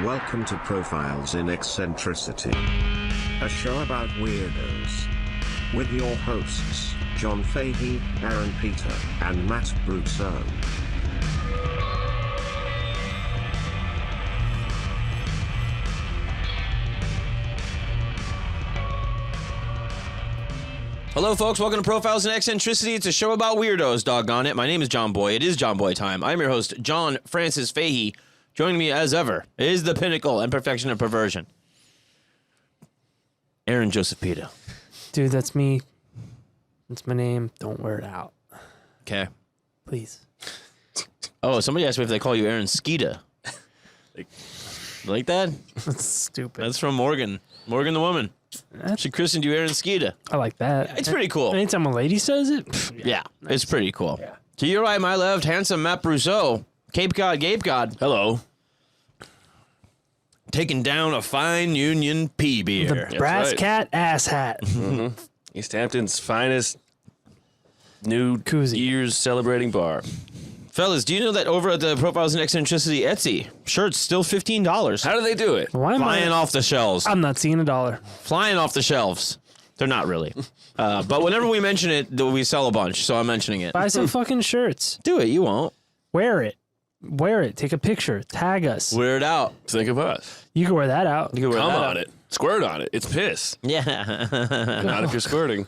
Welcome to Profiles in Eccentricity, a show about weirdos. With your hosts, John Fahey, Aaron Peter, and Matt Brousseau. Hello, folks. Welcome to Profiles in Eccentricity. It's a show about weirdos, doggone it. My name is Johnboy. It is Johnboy time. I'm your host, John Francis Fahey. Joining me, as ever, is the pinnacle and perfection of perversion, Aaron Joseph Peter. Dude, that's me. That's my name. Don't wear it out. Okay. Please. Oh, somebody asked me if they call you Aaron Skeeta. Like that? That's stupid. That's from Morgan. Morgan the woman. She christened you Aaron Skeeta. I like that. It's pretty cool. Anytime a lady says it, Yeah, it's pretty cool. Yeah. To your right, my left, handsome Matt Brousseau. Cape Cod, Gape God. Hello. Taking down a fine Union P beer. the brass cat ass hat. East Hampton's finest new Koozie. year's celebrating bar. Fellas, do you know that over at the Profiles in Eccentricity Etsy, shirts still $15? How do they do it? Why am Flying off the shelves. I'm not seeing $1. Flying off the shelves. They're not really. But whenever we mention it, we sell a bunch, so I'm mentioning it. Buy some fucking shirts. Do it. You won't. Wear it. Wear it. Take a picture. Tag us. Wear it out. Think of us. You can wear that out. You can wear Come that on out. it. Squirt on it. It's piss. Yeah. Not if you're squirting.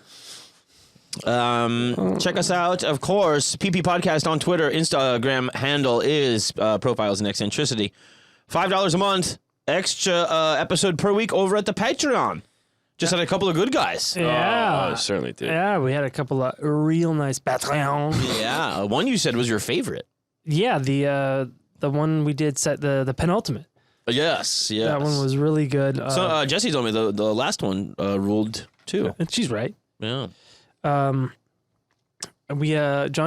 Check us out, of course. PP Podcast on Twitter. Instagram handle is Profiles in Eccentricity. $5 a month. Extra episode per week over at the Patreon. Just had a couple of good guys. Yeah. Oh, I certainly did. Yeah, we had a couple of real nice Patreon. Yeah. One you said was your favorite. Yeah, the one we did set the penultimate. Yes. Yes. That one was really good. So Jesse told me the last one ruled too. And she's right. Yeah. John,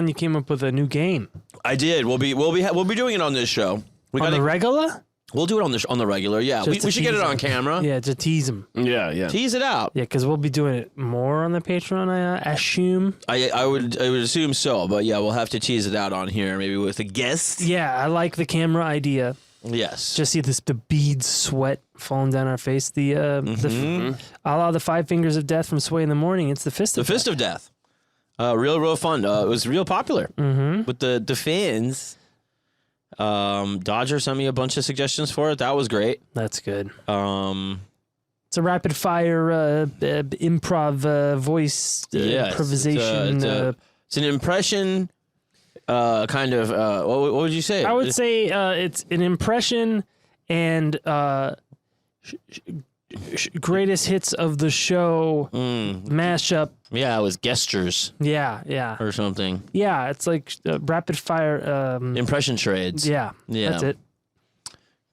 you came up with a new game I did. We'll be doing it on this show. on the regular. We'll do it on the regular. Yeah. Just We to should get it tease on them. camera. Yeah, to tease them. Yeah. Tease it out. Yeah, because we'll be doing it more on the Patreon, I assume. I would assume so, but yeah, we'll have to tease it out on here, maybe with a guest. Yeah, I like the camera idea. Yes. Just see the beads sweat falling down our face. A la the 5 Fingers of Death from Sway in the Morning. It's the Fist The of Fist of Death. Real fun. It was real popular with the fans. Dodger sent me a bunch of suggestions for it. That was great. That's good. It's a rapid fire improv voice improvisation. It's an impression. Kind of. What would you say? I would say it's an impression and greatest hits of the show mashup. Yeah, it was gestures Yeah. or something. Yeah, it's like rapid fire. Impression charades. Yeah, Yeah. that's it.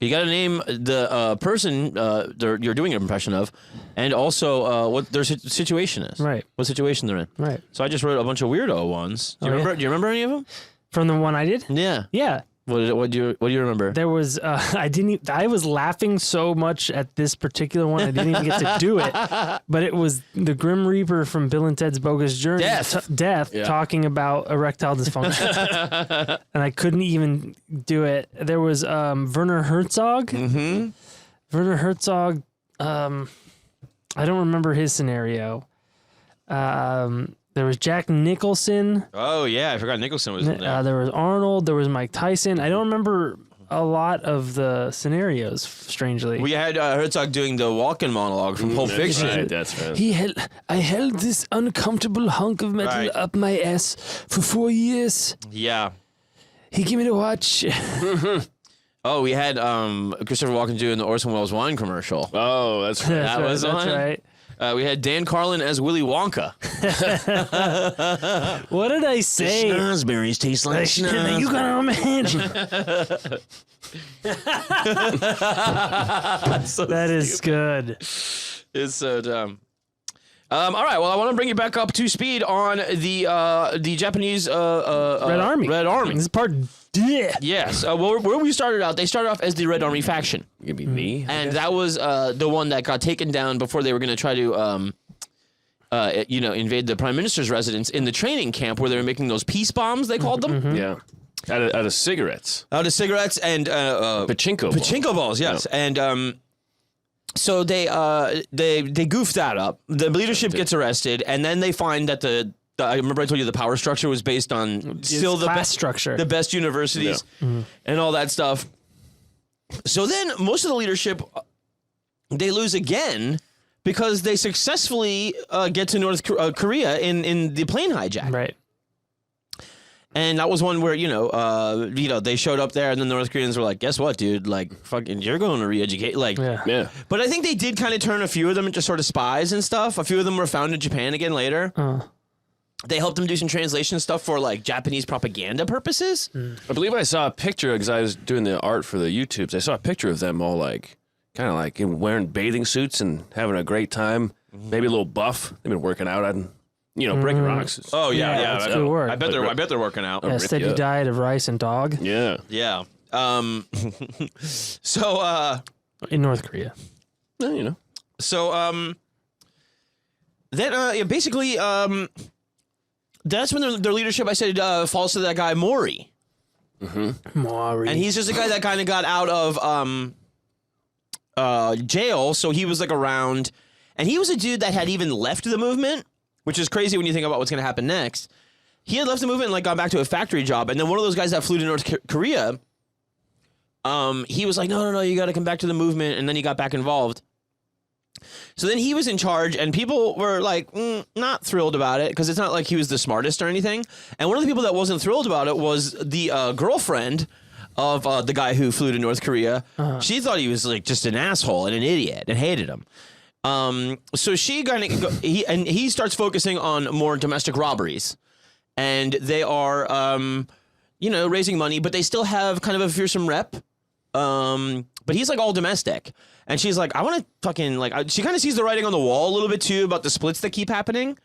You got to name the person you're doing an impression of, and also what their situation is. Right. What situation they're in. Right. So I just wrote a bunch of weirdo ones. Do you Oh, remember? yeah. Do you remember any of them? From the one I did? Yeah. Yeah. What do you remember? There was I was laughing so much at this particular one I didn't even get to do it. But it was the Grim Reaper from Bill and Ted's Bogus Journey. Death Yeah. talking about erectile dysfunction. And I couldn't even do it. There was Werner Herzog. Mm-hmm. Werner Herzog, I don't remember his scenario. There was Jack Nicholson. Oh yeah, I forgot Nicholson was in there. There was Arnold. There was Mike Tyson. I don't remember a lot of the scenarios, strangely. We had Herzog doing the walk-in monologue from Pulp Fiction. That's right. I held this uncomfortable hunk of metal Right. up my ass for 4 years. Yeah. He gave me the watch. Oh, we had Christopher Walken doing the Orson Welles wine commercial. Oh, that's right. That was that's on. right. We had Dan Carlin as Willy Wonka. What did I say? Schnozberries taste like schnozberries. You gotta imagine. That is good. It's so dumb. All right. Well, I want to bring you back up to speed on the Japanese Red Army. Red Army. This is part D. Yes. Well, where we started out, they started off as the Red Army faction, Give me me. and that was the one that got taken down before they were going to try to invade the prime minister's residence in the training camp where they were making those peace bombs. They called them. Yeah. Out of cigarettes. Out of cigarettes and Pachinko balls, yes. Yeah. And so they goofed that up. The leadership gets arrested, and then they find that I remember I told you the power structure was based on still the class structure, the best universities, and all that stuff. So then most of the leadership, they lose again because they successfully get to North Korea in the plane hijack. Right. And that was one where, they showed up there and then the North Koreans were like, guess what, dude? Like, fucking, you're going to re-educate. Like, Yeah. But I think they did kind of turn a few of them into sort of spies and stuff. A few of them were found in Japan again later. They helped them do some translation stuff for, like, Japanese propaganda purposes. I believe I saw a picture, because I was doing the art for the YouTubes. I saw a picture of them all, like, kind of like wearing bathing suits and having a great time. Maybe a little buff. They've been working out on... breaking rocks. Oh yeah, Yeah, that's good work. I bet they're working out. A steady diet of rice and dog. Yeah. Yeah. So In North Korea. Well, so then basically that's when their leadership, I said, falls to that guy Mori. Maury. And he's just a guy that kind of got out of jail, so he was like around, and he was a dude that had even left the movement, which is crazy when you think about what's going to happen next. He had left the movement and like gone back to a factory job, and then one of those guys that flew to North Korea, he was like, no, you got to come back to the movement, and then he got back involved. So then he was in charge, and people were like, not thrilled about it, because it's not like he was the smartest or anything. And one of the people that wasn't thrilled about it was the girlfriend of the guy who flew to North Korea. She thought he was like just an asshole and an idiot and hated him. So she he starts focusing on more domestic robberies, and they are, raising money, but they still have kind of a fearsome rep. But he's like all domestic. And she's like, I want to fucking, like, she kind of sees the writing on the wall a little bit too about the splits that keep happening.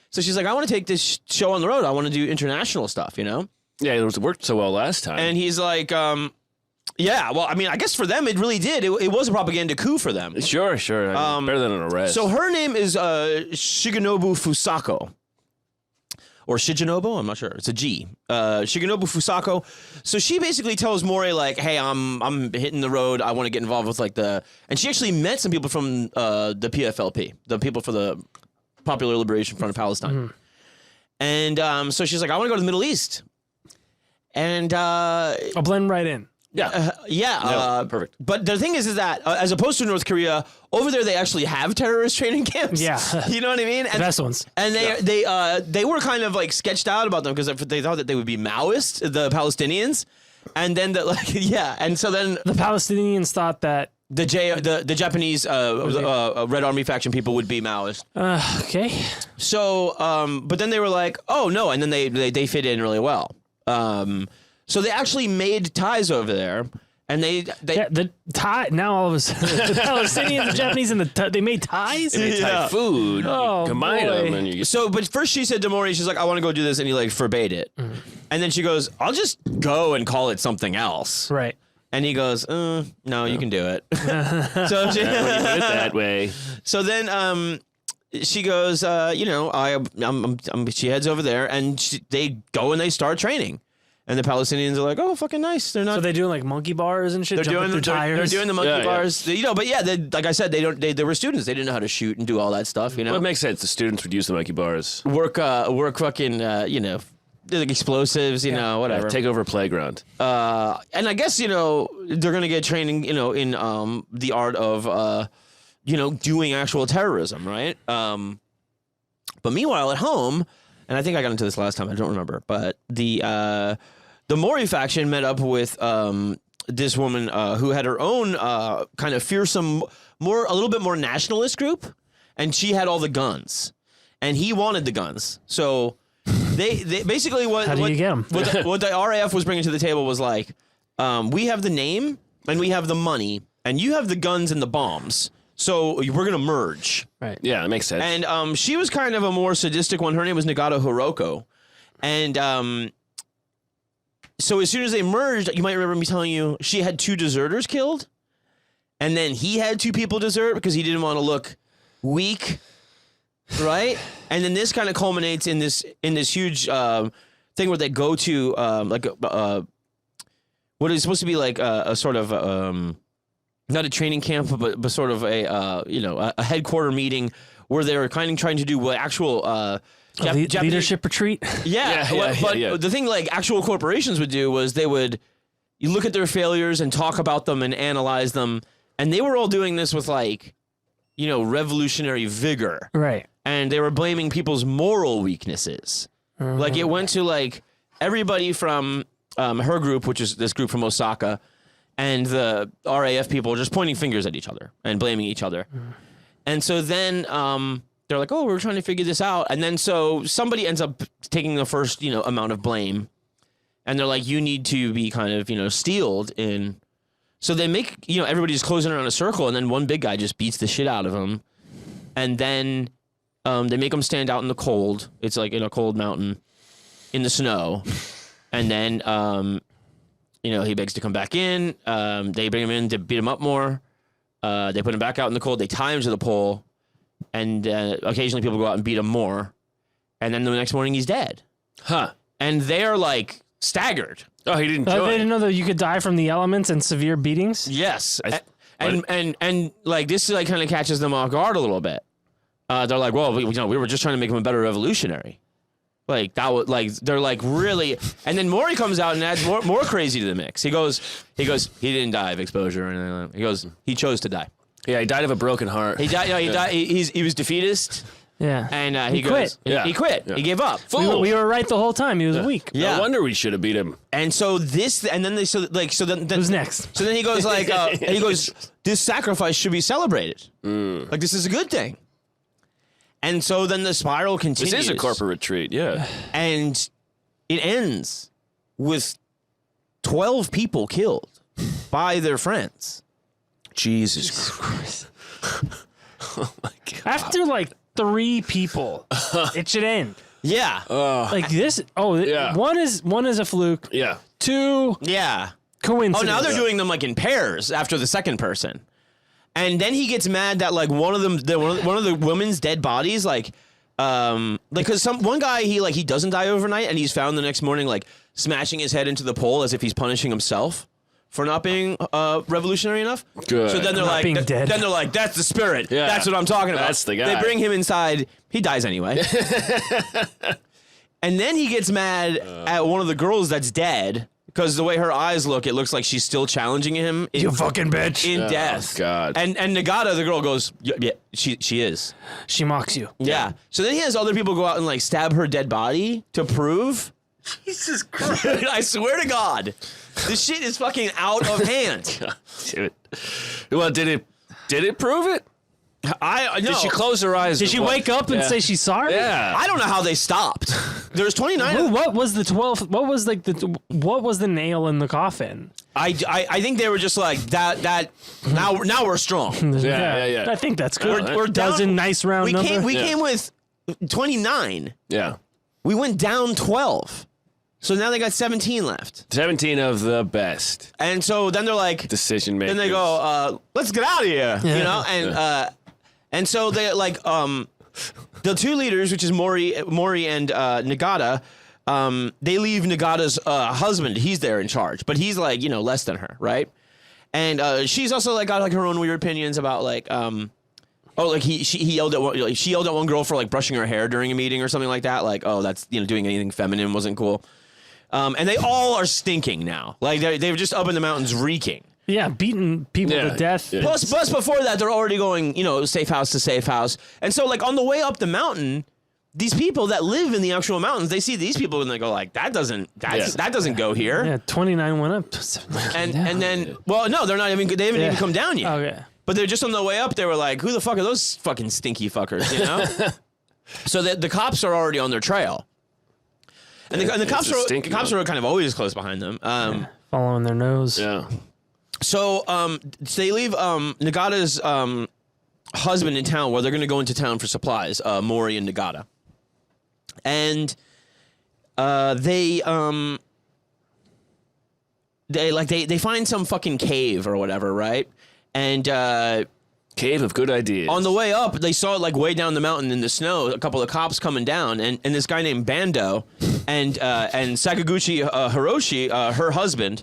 So she's like, I want to take this show on the road. I want to do international stuff, Yeah, it worked so well last time. And he's like, yeah, well, I mean, I guess for them it really did. It was a propaganda coup for them. Sure. I mean, better than an arrest. So her name is Shigenobu Fusako. Or Shigenobu, I'm not sure. It's a G. Shigenobu Fusako. So she basically tells Mori, like, hey, I'm hitting the road. I want to get involved with, like, and she actually met some people from the PFLP, the people for the Popular Liberation Front of Palestine. And so she's like, I want to go to the Middle East. And I'll blend right in. Yeah. Perfect. But the thing is that as opposed to North Korea, over there they actually have terrorist training camps. Yeah. You know what I mean? And, The best ones. And they were kind of like sketched out about them because they thought that they would be Maoist, the Palestinians. And then and so then The Palestinians thought that. the Japanese Red Army faction people would be Maoist. Okay. So but then they were like, oh no, and then they fit in really well. So they actually made ties over there, and the tie. Now all of a sudden, the Palestinians, the Japanese, and they made ties. They made Thai food. Oh, combine boy. them, and you get... So, but first she said to Mori, she's like, I want to go do this, and he like forbade it. And then she goes, I'll just go and call it something else. Right. And he goes, no, you can do it. So she, when you put it that way. So then she goes, she heads over there, and they go and they start training. And the Palestinians are like, oh, fucking nice. They're not. So they're doing like monkey bars and shit. They're doing the tires. They're doing the monkey Yeah. bars. But like I said, they were students. They didn't know how to shoot and do all that stuff. Well, it makes sense. The students would use the monkey bars. Work fucking like explosives. Whatever. Take over a playground. And I guess they're gonna get training. In the art of doing actual terrorism, right? But meanwhile, at home, and I think I got into this last time. I don't remember, but the Mori faction met up with this woman who had her own kind of fearsome, a little bit more nationalist group, and she had all the guns, and he wanted the guns. So they basically How do you get 'em? what the RAF was bringing to the table was like, we have the name and we have the money, and you have the guns and the bombs. So we're gonna merge. Right. Yeah, that makes sense. And she was kind of a more sadistic one. Her name was Nagata Hiroko. And so as soon as they merged, you might remember me telling you, she had 2 deserters killed. And then he had 2 people desert because he didn't want to look weak. Right? And then this kind of culminates in this huge thing where they go to what is supposed to be like a sort of not a training camp, but sort of a headquarter meeting where they're kind of trying to do actual leadership retreat. But the thing like actual corporations would do was you look at their failures and talk about them and analyze them, and they were all doing this with like, revolutionary vigor, right? And they were blaming people's moral weaknesses. Like it went to like everybody from her group, which is this group from Osaka, and the RAF people just pointing fingers at each other and blaming each other. And so then they're like, oh, we're trying to figure this out. And then so somebody ends up taking the first, amount of blame. And they're like, you need to be kind of, steeled in. So they make, everybody just closing around a circle. And then one big guy just beats the shit out of him. And then they make him stand out in the cold. It's like in a cold mountain in the snow. And then, he begs to come back in. They bring him in to beat him up more. They put him back out in the cold. They tie him to the pole. And occasionally people go out and beat him more. And then the next morning he's dead. Huh. And they're like staggered. Oh, he didn't kill They him. didn't know that you could die from the elements and severe beatings? Yes. And like this like kind of catches them off guard a little bit. They're like, well, we were just trying to make him a better revolutionary. Like that was like they're like really, and then Mori comes out and adds more crazy to the mix. He goes, he didn't die of exposure, and he goes, he chose to die. Yeah, he died of a broken heart. He died. He died. He was defeatist, Yeah. and He goes, quit. He quit. Yeah. He gave up. We were right the whole time. He was weak. Yeah. No wonder we should have beat him. And so then Who's next? So then he goes like, this sacrifice should be celebrated. Like this is a good thing. And so then the spiral continues. This is a corporate retreat, yeah. And it ends with 12 people killed by their friends. Jesus Christ. Oh my God. After like 3 people, it should end. Yeah. Like this. Oh, Yeah. one is a fluke. Yeah. 2 Yeah. coincidence. Oh, now they're doing them like in pairs after the second person. And then he gets mad that like one of the women's dead bodies, because one guy he doesn't die overnight, and he's found the next morning like smashing his head into the pole as if he's punishing himself for not being revolutionary enough. Good. So then they're Not being dead. Then they're like, that's the spirit. Yeah. That's what I'm talking about. That's the guy. They bring him inside. He dies anyway. And then he gets mad at one of the girls that's dead. Because the way her eyes look, it looks like she's still challenging him. You fucking bitch. In death. God. And Nagata, the girl, goes, yeah, she is. She mocks you. Yeah. So then he has other people go out and like stab her dead body to prove. Jesus Christ. I swear to God, this shit is fucking out of hand. Dude. Well, did it prove it? No. Did she close her eyes? Did she wake up and say she's sorry? Yeah. I don't know how they stopped. There's 29. Ooh, what was the 12th? What was the nail in the coffin? I think they were just like that. Now we're strong. Yeah. I think that's good. We're down. Dozen nice round number. We came with 29. Yeah. We went down 12. So now they got 17 left. 17 of the best And so then they're like, decision makers. then they go, let's get out of here, and so they like the two leaders, which is Mori and Nagata. They leave Nagata's husband. He's there in charge, but he's like less than her, right? And she's also like got like her own weird opinions about like she yelled at one girl for like brushing her hair during a meeting or something like that. Like, oh, that's doing anything feminine wasn't cool. And they all are stinking now. Like they're just up in the mountains reeking. Yeah, beating people to death. Yeah. Plus before that, they're already going, safe house to safe house. And so like on the way up the mountain, these people that live in the actual mountains, they see these people and they go like, that doesn't go here. Yeah, 29 went up. And then, well, no, they haven't even come down yet. Okay. But they're just on the way up. They were like, who the fuck are those fucking stinky fuckers, So the cops are already on their trail. And the cops are kind of always close behind them. Following their nose. Yeah. So they leave Nagata's husband in town. Well, they're going to go into town for supplies, Mori and Nagata. And they find some fucking cave or whatever, right? And Cave of good ideas. on the way up, they saw like way down the mountain in the snow, a couple of cops coming down, and this guy named Bando, and Sakaguchi Hiroshi, her husband.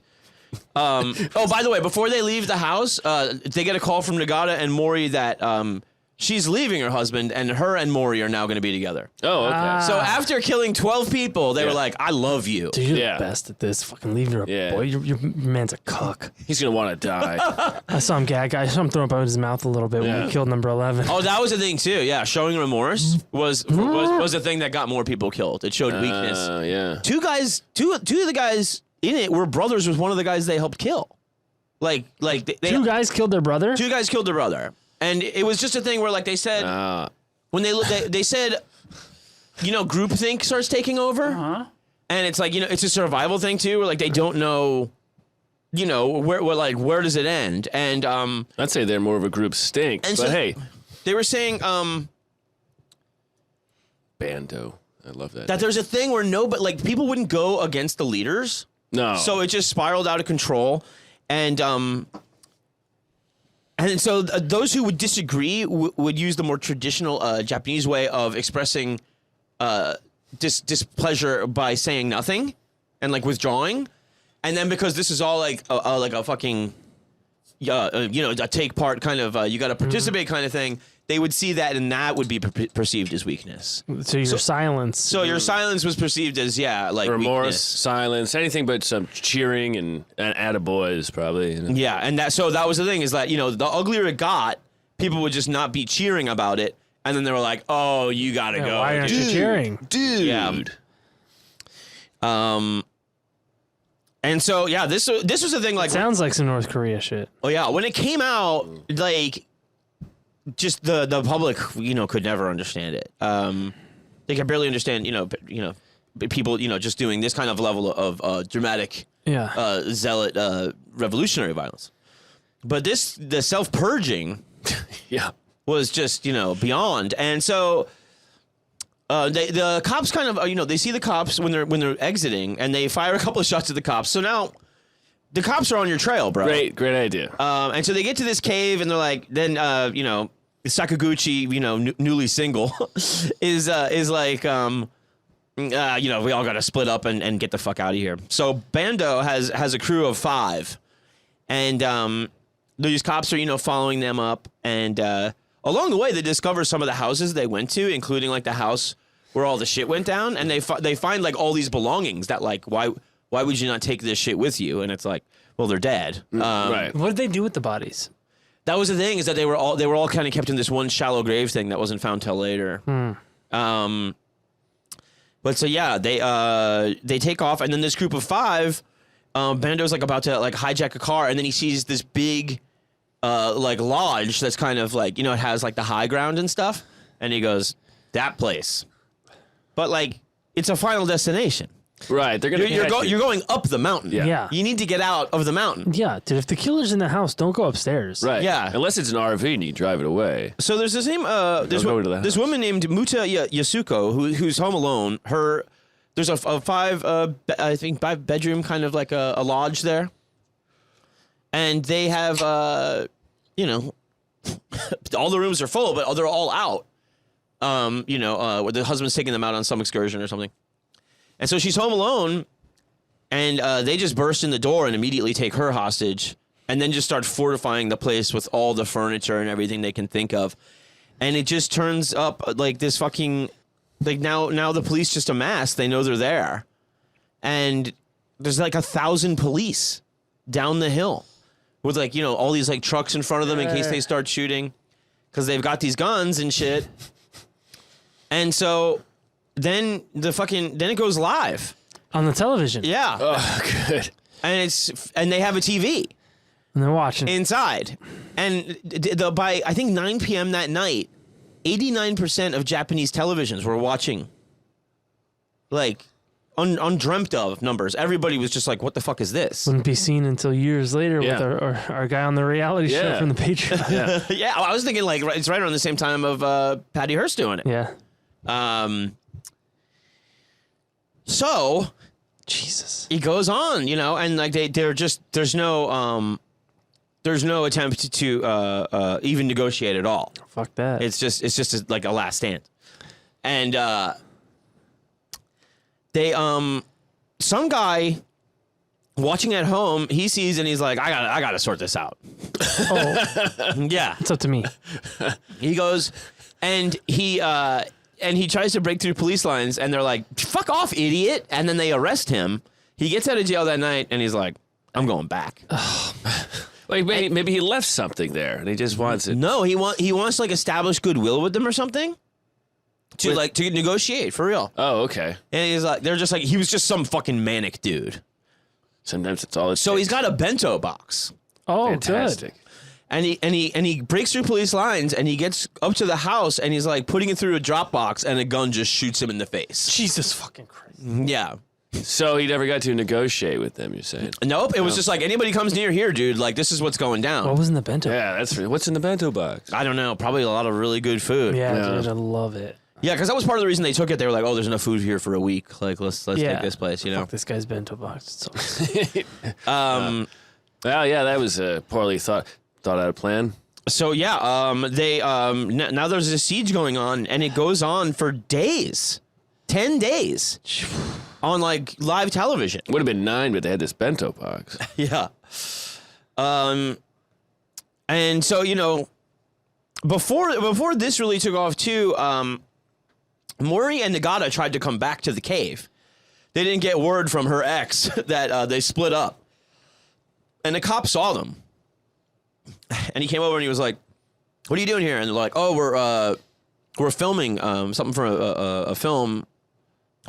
Oh, by the way, before they leave the house, they get a call from Nagata and Mori that she's leaving her husband, and her and Mori are now going to be together. Oh, okay. So after killing 12 people, they were like, I love you. Dude, you're Yeah. the best at this. Fucking leave her up, Yeah. boy. Your man's a cuck. He's going to want to die. I saw him gag. I saw him throw up out his mouth a little bit when Yeah. he killed number 11. Oh, that was the thing too. Yeah, showing remorse was the thing that got more people killed. It showed weakness. Yeah. Two of the guys in it were brothers with one of the guys they helped kill. Like Two guys killed their brother? Two guys killed their brother, and it was just a thing where like they said when they said, groupthink starts taking over, and it's like it's a survival thing too, where like they don't know, where does it end, and I'd say they're more of a group stink, and but so hey. they were saying Bando. I love that. that there's a thing where people wouldn't go against the leaders. No. So it just spiraled out of control, and so those who would disagree would use the more traditional Japanese way of expressing displeasure by saying nothing and like withdrawing, and then because this is all like a fucking a take part kind of you got to participate kind of thing. They would see that, and that would be perceived as weakness. So your silence. So your silence was perceived as like remorse, weakness. silence, anything but some cheering and attaboys probably. Yeah, and that was the thing is that the uglier it got, people would just not be cheering about it, and then they were like, "Oh, you gotta go, why aren't you dude. cheering? Dude. Yeah. And so this was the thing like Sounds like some North Korea shit. oh yeah, when it came out, like just the public could never understand it. They could barely understand people just doing this kind of level of dramatic Yeah. zealot revolutionary violence. But the self-purging Yeah. was just beyond, and so the cops kind of they see the cops when they're exiting, and they fire a couple of shots at the cops. So now the cops are on your trail, bro. Great idea. And so they get to this cave, and they're like, then Sakaguchi, newly single, is like we all got to split up and get the fuck out of here. So Bando has a crew of 5, and these cops are following them up, and along the way they discover some of the houses they went to, including like the house where all the shit went down, and they find like all these belongings that like why would you not take this shit with you? And it's like, well, they're dead. Right. What did they do with the bodies? That was the thing, is that they were all kind of kept in this one shallow grave thing that wasn't found till later. But so yeah, they take off, and then this group of 5, Bando's like about to like hijack a car, and then he sees this big like lodge that's kind of like it has like the high ground and stuff, and he goes, that place. But like it's a final destination. Right. They're gonna. You're going up the mountain. Yeah. You need to get out of the mountain. Yeah, dude, if the killer's in the house, don't go upstairs. Right. Yeah. Unless it's an RV and you drive it away. So there's this name, this go to the this house. woman named Muta Yasuko who's home alone. There's a 5 bedroom kind of like a lodge there, and they have all the rooms are full, but they're all out. Where the husband's taking them out on some excursion or something. And so she's home alone, and they just burst in the door and immediately take her hostage, and then just start fortifying the place with all the furniture and everything they can think of. And it just turns up like this fucking, like now the police just amass. They know they're there. And there's like 1,000 police down the hill with like, all these like trucks in front of them in case they start shooting, because they've got these guns and shit. And so then it goes live On the television. Yeah. Oh, good. And they have a TV And they're watching. inside. And by I think 9 p.m. that night, 89% of Japanese televisions were watching. Like undreamt of numbers. Everybody was just like, what the fuck is this? Wouldn't be seen until years later Yeah. with our guy on the reality show Yeah. from the Patreon. Yeah. Yeah, I was thinking like it's right around the same time of Patty Hearst doing it. Yeah. So Jesus. it goes on, and like there's no attempt to even negotiate at all. Fuck that. It's just like a last stand. And they some guy watching at home, he sees and he's like, I gotta sort this out. Oh, Yeah. it's up to me. He goes and he tries to break through police lines and they're like, fuck off, idiot. And then they arrest him. He gets out of jail that night and he's like, I'm going back. Like maybe he left something there and he just wants it. No, he wants to like establish goodwill with them or something. To negotiate for real. Oh, okay. And he's like, they're just like, he was just some fucking manic dude. Sometimes it's all it So takes. he's got a bento box. Oh, Fantastic. good. And he breaks through police lines and he gets up to the house and he's like putting it through a drop box and a gun just shoots him in the face. Jesus fucking Christ. Yeah. So he never got to negotiate with them, you're saying? Nope. It was just like, anybody comes near here, dude, like this is what's going down. What was in the bento? Yeah, what's in the bento box? I don't know. Probably a lot of really good food. Yeah, dude, I love it. Yeah, because that was part of the reason they took it. They were like, oh, there's enough food here for a week. Like, let's take this place, you know? Fuck this guy's bento box. It's so Well, yeah, that was a poorly thought out plan. So yeah, they now there's a siege going on, and it goes on for days, 10 days, on like live television. Would have been 9, but they had this bento box. Yeah, and so before this really took off too, Maury and Nagata tried to come back to the cave. They didn't get word from her ex that they split up, and the cop saw them. And he came over and he was like, "What are you doing here?" And they're like, "Oh, we're filming something for a film,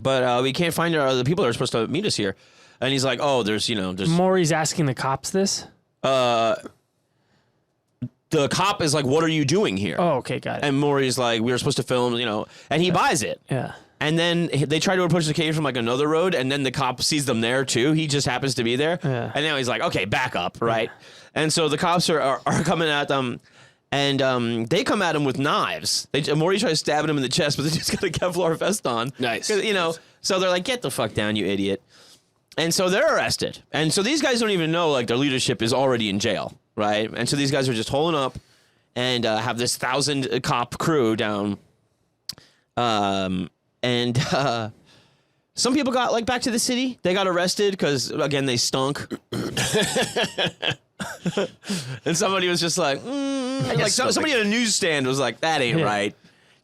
but we can't find the people that are supposed to meet us here." And he's like, "Oh, there's." Maury's asking the cops this? The cop is like, "What are you doing here?" Oh, okay, got it. And Maury's like, "We were supposed to film, and he buys it. Yeah. And then they try to approach the cave from like another road, and then the cop sees them there too. He just happens to be there. Yeah. And now he's like, okay, back up, right? And so the cops are coming at them, and they come at him with knives. Maury tries stabbing him in the chest, but they just got a Kevlar vest on. Nice. So they're like, get the fuck down, you idiot. And so they're arrested. And so these guys don't even know, like, their leadership is already in jail, right? And so these guys are just holding up and have this 1,000 cop crew down. And some people got like back to the city. They got arrested because again they stunk. And somebody was just like, somebody at a newsstand was like, that ain't right.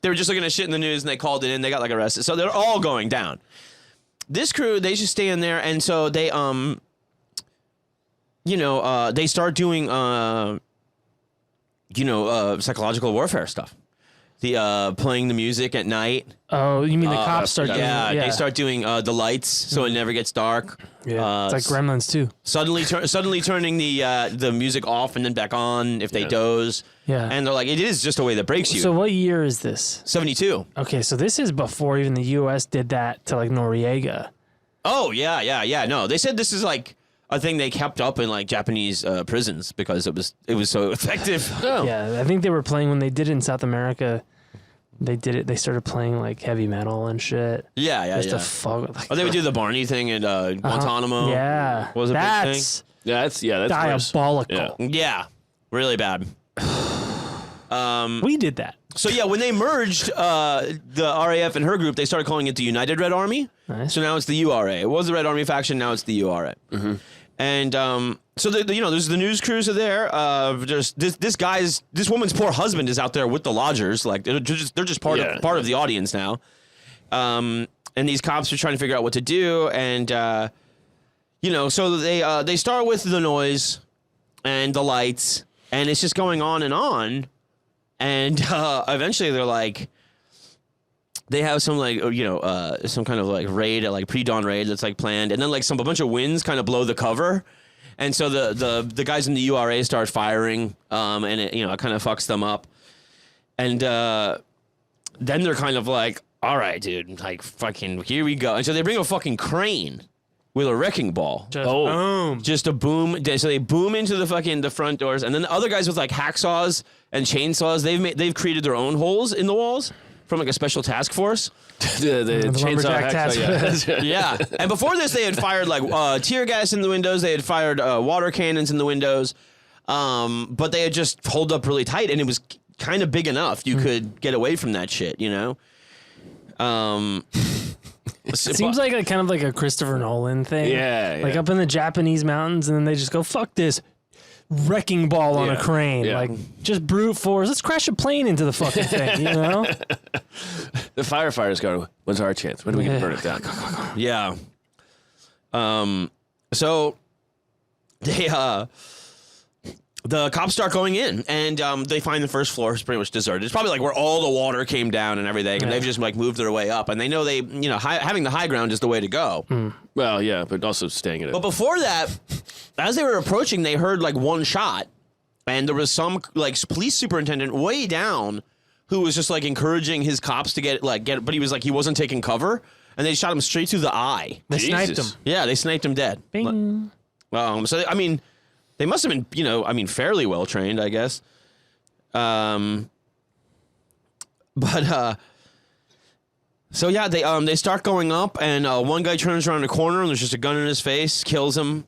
They were just looking at shit in the news and they called it in. They got like arrested. So they're all going down. This crew, they just stay in there, and so they they start doing psychological warfare stuff. The playing the music at night. Oh, you mean the cops start doing they start doing the lights so it never gets dark. Yeah, it's like Gremlins too. Suddenly turning the music off and then back on if they doze. Yeah. And they're like, it is just a way that breaks you. So what year is this? 72. Okay, so this is before even the U.S. did that to like Noriega. Oh, yeah. No, they said this is like a thing they kept up in like Japanese prisons because it was so effective. Yeah, I think they were playing when they did it in South America. They did it. They started playing like heavy metal and shit. Yeah. Just to fuck. Like, they would do the Barney thing at Guantanamo. Yeah, Was a big thing. That's diabolical. Yeah, really bad. We did that. So yeah, when they merged the RAF and her group, they started calling it the United Red Army. Nice. So now it's the URA. It was the Red Army faction. Now it's the URA. Mm-hmm. And so there's the news crews are there. There's this woman's poor husband is out there with the lodgers. Like they're just part of the audience now. And these cops are trying to figure out what to do. And so they start with the noise and the lights, and it's just going on. And eventually they're like, they have some like some kind of like raid, like pre-dawn raid that's like planned, and then like a bunch of winds kind of blow the cover, and so the guys in the URA start firing, and it it kind of fucks them up, and then they're kind of like, all right, dude, like fucking here we go, and so they bring a fucking crane with a wrecking ball. Just a boom. So they boom into the front doors, and then the other guys with like hacksaws and chainsaws, they've created their own holes in the walls from like a special task force. the lumberjack task force. Yeah. And before this, they had fired like tear gas in the windows. They had fired water cannons in the windows. But they had just holed up really tight, and it was kind of big enough you could get away from that shit, It seems like a kind of like a Christopher Nolan thing. Yeah, Like yeah. up in the Japanese mountains, and then they just go, fuck this wrecking ball on a crane. Yeah. Like, just brute force. Let's crash a plane into the fucking thing, you know? The firefighters go, when's our chance? When do we get to burn it down? Yeah. So they the cops start going in, and they find the first floor is pretty much deserted. It's probably like where all the water came down and everything, and they've just like moved their way up, and they know having the high ground is the way to go. Well, yeah, but also staying at it. But before that, as they were approaching, they heard like one shot, and there was some like police superintendent way down who was just like encouraging his cops to get, but he was like, he wasn't taking cover, and they shot him straight through the eye. They sniped him. Yeah, they sniped him dead. Bing. So I mean, they must have been, fairly well trained, I guess. So yeah, they start going up, and one guy turns around the corner, and there's just a gun in his face, kills him.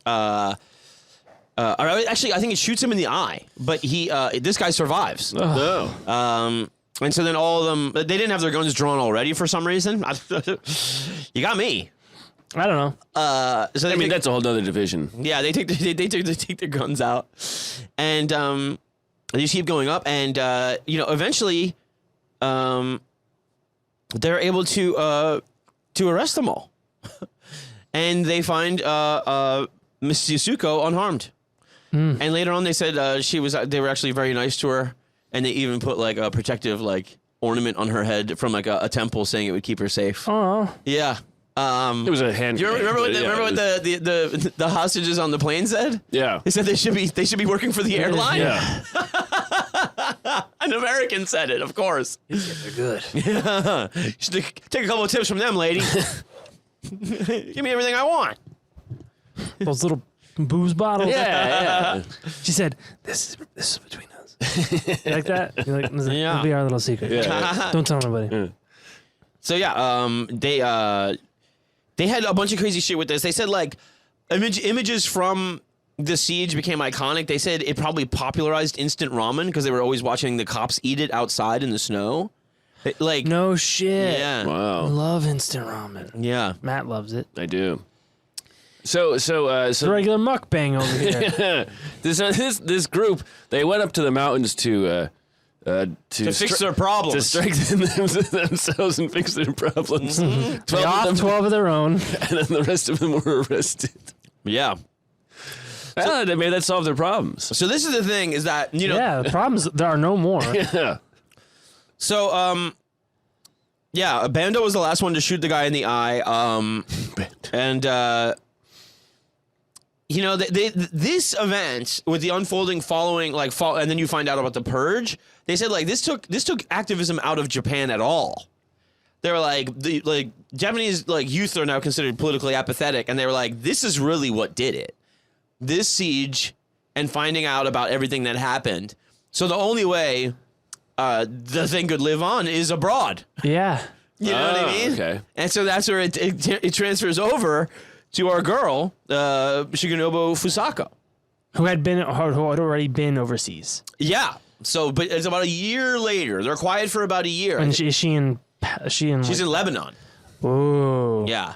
Actually, I think it shoots him in the eye, but this guy survives. No. And so then all of them, they didn't have their guns drawn already for some reason. You got me. I don't know. So I mean, that's a whole other division. yeah, they take their guns out, and they just keep going up, and eventually, they're able to arrest them all, and they find Miss Yasuko unharmed. And later on, they said they were actually very nice to her, and they even put like a protective like ornament on her head from like a temple, saying it would keep her safe. Oh. Yeah. It was a hand. Do you remember what the hostages on the plane said? Yeah. They said they should be working for the airline. Yeah. An American said it, of course. They're good. Yeah. You should take a couple of tips from them, lady. Give me everything I want. Those little booze bottles. Yeah. She said, "This is between us." You like that? You're like, Yeah. It'll be our little secret. Yeah. Don't tell nobody. So yeah, they had a bunch of crazy shit with this. They said like images from the siege became iconic. They said it probably popularized instant ramen because they were always watching the cops eat it outside in the snow. No shit. Yeah. I Wow. love instant ramen. Yeah. Matt loves it. I do. So The regular mukbang over here. this group, they went up to the mountains to fix their problems. to strengthen themselves and fix their problems. They 12 off of them, 12 of their own. and then the rest of them were arrested. Yeah. Well, they made that solve their problems. So this is the thing is that, Yeah, the problem is there are no more. Yeah. So, yeah, Bando was the last one to shoot the guy in the eye. This event with the unfolding following, and then you find out about the purge. They said this took activism out of Japan at all. They were like Japanese youth are now considered politically apathetic, and they were like, this is really what did it. This siege and finding out about everything that happened. So the only way the thing could live on is abroad. Yeah. You know what I mean? Okay. And so that's where it transfers over to our girl, Shigenobu Fusako. Who had already been overseas. Yeah. So, but it's about a year later. They're quiet for about a year. And she's in She's in Lebanon. Whoa. Yeah.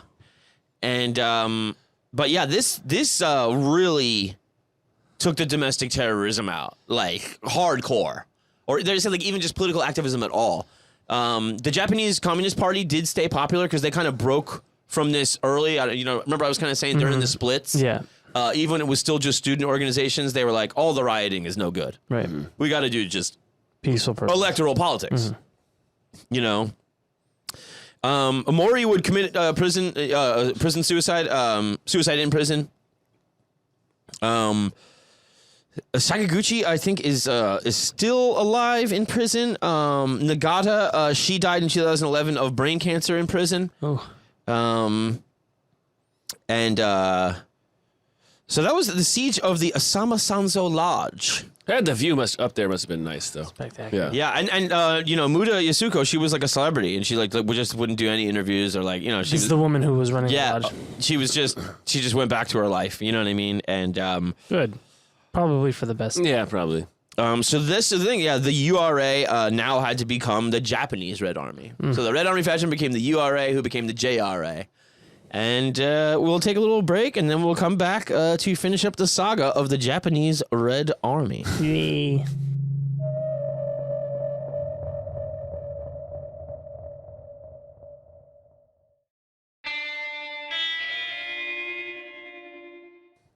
And but yeah, this really took the domestic terrorism out, hardcore. Or they said even just political activism at all. The Japanese Communist Party did stay popular because they kind of broke from this early. Remember I was kind of saying during the splits. Yeah. Even when it was still just student organizations, they were like, all the rioting is no good. Right. We got to do just Peaceful person. electoral politics. Mori would commit prison suicide, suicide in prison. Sakaguchi, I think, is still alive in prison. Nagata, she died in 2011 of brain cancer in prison. Oh. So that was the siege of the Asama Sanzo Lodge. The view up there must have been nice, though. Spectacular. Yeah, and Muda Yasuko, she was like a celebrity, and she just wouldn't do any interviews or she This was is the woman who was running the lodge. she just went back to her life. You know what I mean? And Good. Probably for the best. Yeah, probably. So this is the thing. Yeah, the URA now had to become the Japanese Red Army. So the Red Army faction became the URA, who became the JRA. And we'll take a little break, and then we'll come back to finish up the saga of the Japanese Red Army. Yay.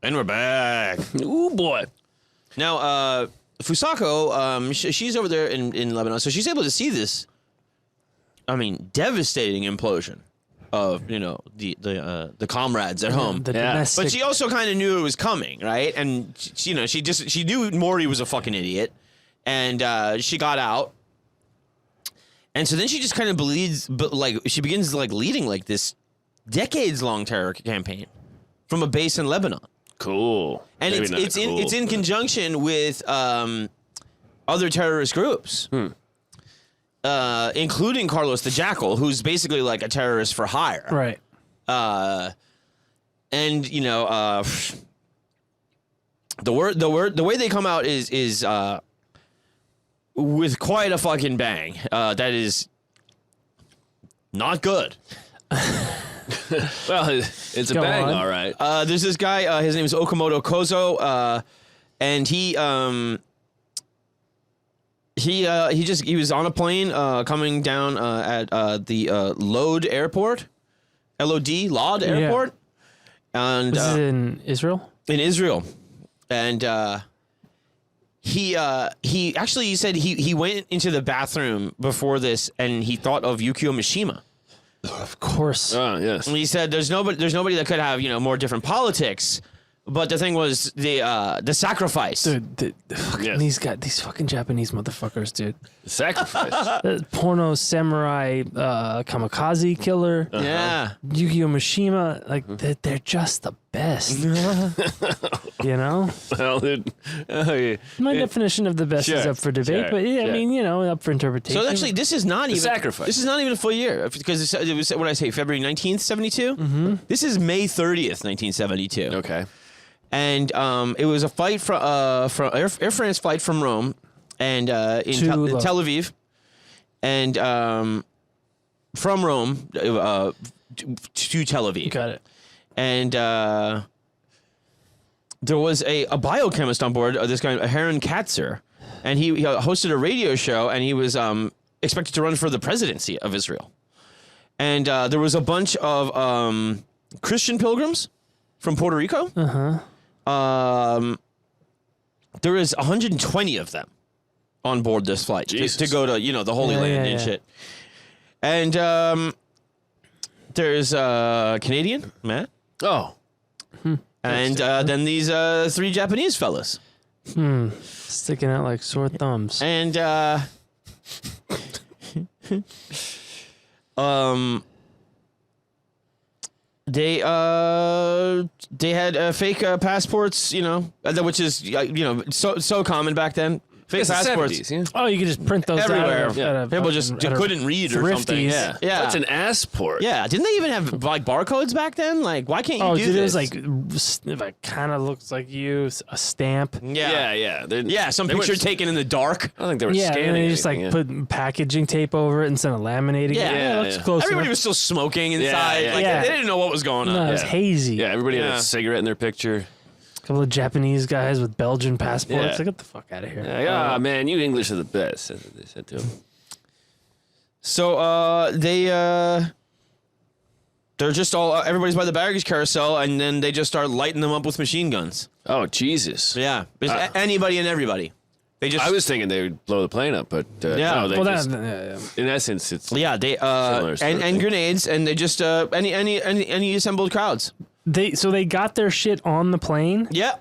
And we're back. Ooh, boy. Now, Fusako, she's over there in Lebanon, so she's able to see this, devastating implosion of, the comrades at home. The domestic. But she also kind of knew it was coming, right? And, she knew Mori was a fucking idiot, and she got out. And so then she just kind of she begins, leading, this decades-long terror campaign from a base in Lebanon. Cool. And it's in conjunction with other terrorist groups, including Carlos the Jackal, who's basically a terrorist for hire. Right. And the way they come out is with quite a fucking bang. That is not good. Well, it's a Go bang, on. all right. There's this guy, his name is Okamoto Kozo, and he was on a plane coming down at the Lod Airport, Lod Airport, and This is in Israel? in Israel, and he said he went into the bathroom before this, and he thought of Yukio Mishima. Of course. Oh, yes. And he said there's nobody that could have more different politics, but the thing was the sacrifice. Dude, these fucking Japanese motherfuckers, dude. Sacrifice. Porno samurai kamikaze killer. Yeah. Yukio Mishima, they're just the best. Well, dude. Oh, yeah. My definition of the best is Sure, up for debate, sure, but yeah, sure. up for interpretation. So actually, this is not even sacrifice. This is not even a full year because it was what I say, February 19th, 72. Mm-hmm. This is May 30th, 1972. Okay. And it was a fight from Air France flight from Rome and in Tel Aviv, and from Rome to Tel Aviv. Got it. And there was a biochemist on board, this guy, Heron Katzer, and he hosted a radio show, and he was expected to run for the presidency of Israel. And there was a bunch of Christian pilgrims from Puerto Rico. Uh-huh. There is 120 of them on board this flight to go to the Holy Land and shit. And there's Canadian Matt. Oh. And then these 3 Japanese fellas. Sticking out like sore thumbs. And they had fake passports, which is so common back then. Fake passports. 70s, yeah. Oh, you could just print those Everywhere. out. Yeah. People just couldn't read or something. Thrifties. Yeah. That's an assport. Yeah. Didn't they even have barcodes back then? Why can't you Oh, do dude, this? it was it kind of looks like you, a stamp. Yeah. Some picture taken in the dark. I don't think they were Yeah, scanning and they just anything, put packaging tape over it instead of laminating Yeah. it. Yeah, It looks close Everybody enough. was still smoking inside. yeah. They didn't know what was going on. No, it was hazy. Yeah, everybody had Yeah. a cigarette in their picture. A couple of Japanese guys with Belgian passports. Yeah. Like, get the fuck out of here. Yeah, man, you English are the best. That's what they said to him. So they're just all everybody's by the baggage carousel, and then they just start lighting them up with machine guns. Oh, Jesus. Yeah, anybody and everybody. They just. I was thinking they would blow the plane up, but no, they Well, just, yeah. in essence, it's Yeah, they Similar sort of and thing. grenades, and they just any assembled crowds. So they got their shit on the plane, Yeah.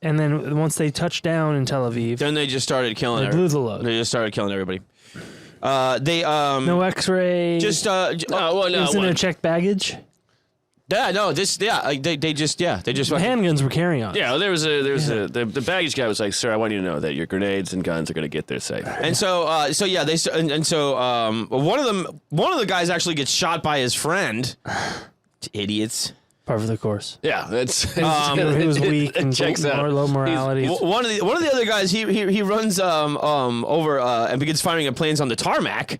and then once they touched down in Tel Aviv, Then they just started killing. they blew the load. They just started killing everybody. They No X-ray. just no, well, no, Isn't what? there checked baggage? yeah, no, this they just Handguns were carrying on. Yeah, well, the baggage guy was like, "Sir, I want you to know that your grenades and guns are going to get there safe." And so one of the guys actually gets shot by his friend. Idiots. Par for the course. Yeah, that's He was weak and checks out. low morality. One of the other guys, he runs over and begins firing at planes on the tarmac.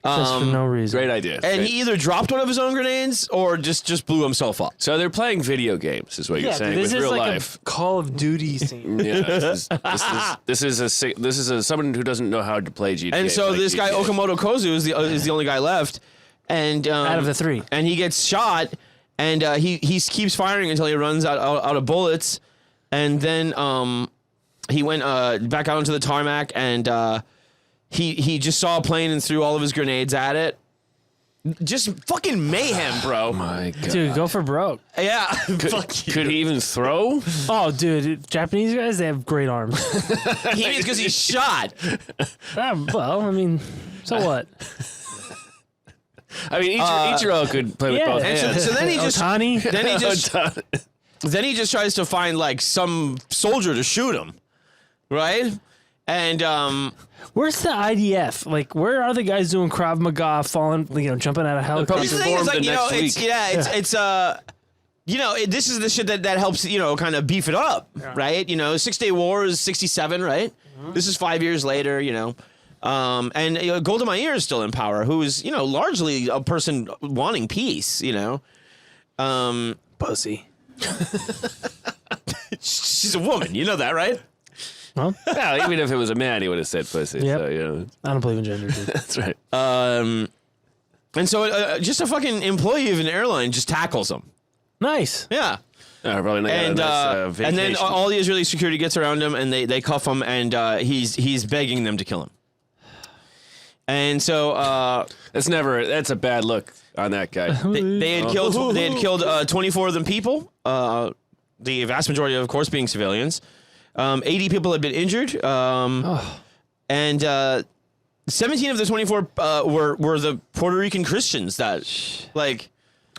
Just for no reason. Great idea. And he either dropped one of his own grenades or just blew himself up. So they're playing video games, is what you're saying, this with is real like life. a Call of Duty scene. Yeah, this is someone who doesn't know how to play GTA. And so like this guy GTA. Okamoto Kozu is the only guy left, and Out of the three. and he gets shot, and he keeps firing until he runs out of bullets, and then he went back out onto the tarmac, and he just saw a plane and threw all of his grenades at it. Just fucking mayhem, bro. Oh my God. Dude, go for broke. Yeah. Fuck you. Could he even throw? Oh, dude, Japanese guys, they have great arms. He is because he's shot. Well, I mean, so what? I mean, Ichiro could play with yeah. both And hands. so then he just Otani? then he just tries to find like some soldier to shoot him, right? And Where's the IDF? Like, where are the guys doing Krav Maga, falling, jumping out of probably helicopters? the thing is, formed like, the next week. this is the shit that helps, kind of beef it up, right? 6 Day War is 67, right? This is 5 years later, and Golda Meir is still in power, who is, largely a person wanting peace, Pussy. She's a woman, you know that, right? Huh? Yeah, even if it was a man, he would have said pussy. Yep. So, I don't believe in gender, dude. that's right. And so just a fucking employee of an airline just tackles him. Nice. Yeah. Probably not And vacation. then all the Israeli security gets around him, and they cuff him, and he's begging them to kill him. And so that's a bad look on that guy. they had killed 24 of them people. The vast majority, of course, being civilians. 80 people had been injured. And 17 of the 24 were the Puerto Rican Christians that, like.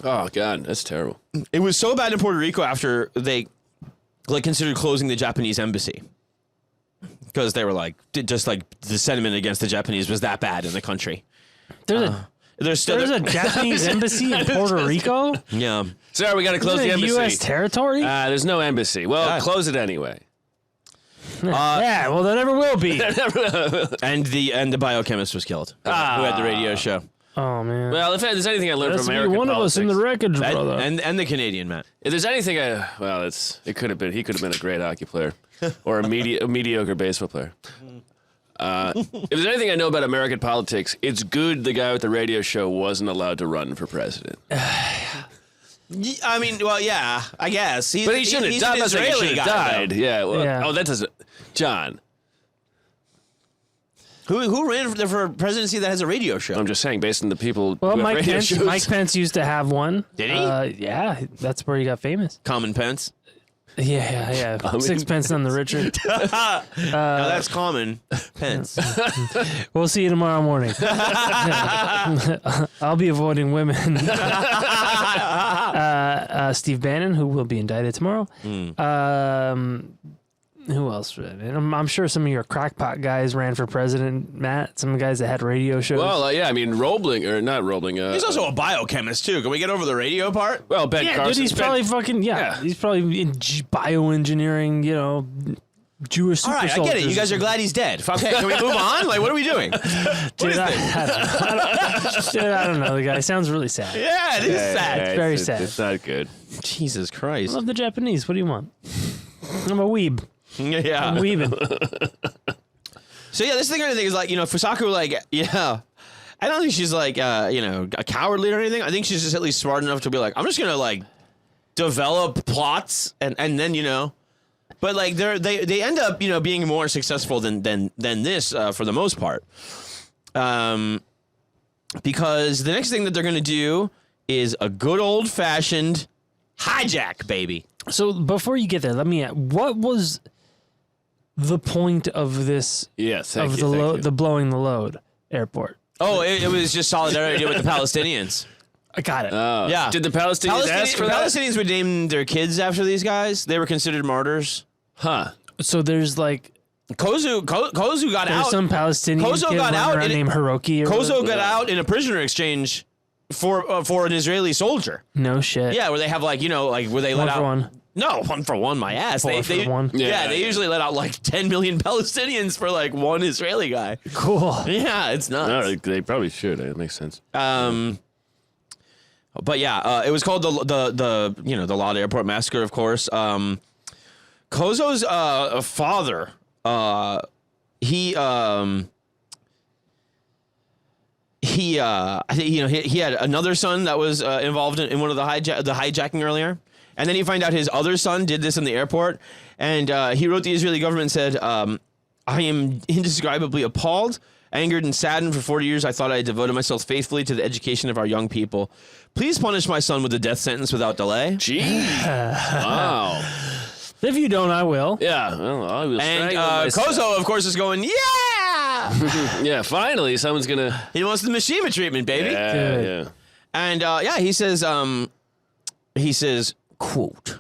Oh God, that's terrible. It was so bad in Puerto Rico after they considered closing the Japanese embassy, because they were just like the sentiment against the Japanese was that bad in the country. There's a Japanese embassy in Puerto Rico? Yeah. Sorry, we got to close Isn't the it embassy. U.S. territory? There's no embassy. Well, Yeah. close it anyway. Yeah, well, there never will be. And the biochemist was killed, who had the radio show. Oh, man. Well, if there's anything I learned That's from be American one politics, of us in the wreckage, And, brother. and the Canadian man. if there's anything he could have been a great hockey player or a mediocre baseball player. If there's anything I know about American politics, it's good the guy with the radio show wasn't allowed to run for president. I mean, well, yeah, I guess. But he shouldn't have died. An Israeli guy, died. though. Yeah. Well, Yeah. Oh, that doesn't. John, Who ran for presidency that has a radio show? I'm just saying, based on the people Well, who have Mike radio Pence, shows. Mike Pence used to have one. Did he? Yeah, that's where he got famous. Common Pence. Yeah. Sixpence on the richer. No, that's Common Pence. We'll see you tomorrow morning. I'll be avoiding women. Steve Bannon, who will be indicted tomorrow. Who else? I'm sure some of your crackpot guys ran for president, Matt. Some guys that had radio shows. Well, yeah, I mean, Roebling, or not Roebling. He's also a biochemist, too. Can we get over the radio part? well, Ben yeah, Carson. dude, he's probably fucking, Yeah. he's probably in bioengineering, Jewish super All right, I soldiers. get it. You guys are glad he's dead. Okay, can we move on? Like, what are we doing? Dude, I don't know. The guy sounds really sad. Yeah, it is sad. It's very sad. It's not good. Jesus I Christ. love the Japanese. What do you want? I'm a weeb. I'm Yeah. weaving. So yeah, this thing kind of thing is like, Fusaku, I don't think she's like, a cowardly or anything. I think she's just at least smart enough to be like, I'm just gonna develop plots and then but they end up being more successful than this for the most part, because the next thing that they're gonna do is a good old fashioned hijack, baby. So before you get there, let me ask, what was the point of this, Yes, the blowing the load airport? Oh, it was just solidarity with the Palestinians. I got it. Yeah. Did the Palestinians ask for that? Palestinians would name their kids after these guys. They were considered martyrs. Huh. So there's Kozu got there's out. some Palestinian Kozo kid got running out around in- named Hiroki. Or Kozo whatever. got out in a prisoner exchange for an Israeli soldier. No shit. Yeah, where they have like where they let One out for one. No, 1 for 1, my ass. Four for one. Yeah, they usually let out like 10 million Palestinians for like one Israeli guy. Cool. Yeah, it's nuts. No, they probably should. It makes sense. But yeah, it was called the Lod Airport Massacre, of course. Kozo's father, he I think he had another son that was involved in one of the hijacking earlier, and then you find out his other son did this in the airport, and he wrote the Israeli government and said, "I am indescribably appalled, angered, and saddened. For 40 years, I thought I had devoted myself faithfully to the education of our young people. Please punish my son with a death sentence without delay." Gee. Wow. If you don't, I will. Yeah. Well, I will. And myself. Kozo, of course, is going, yeah! Yeah. Finally, someone's gonna. He wants the Mishima treatment, baby. Yeah. Good. Yeah. And he says, quote.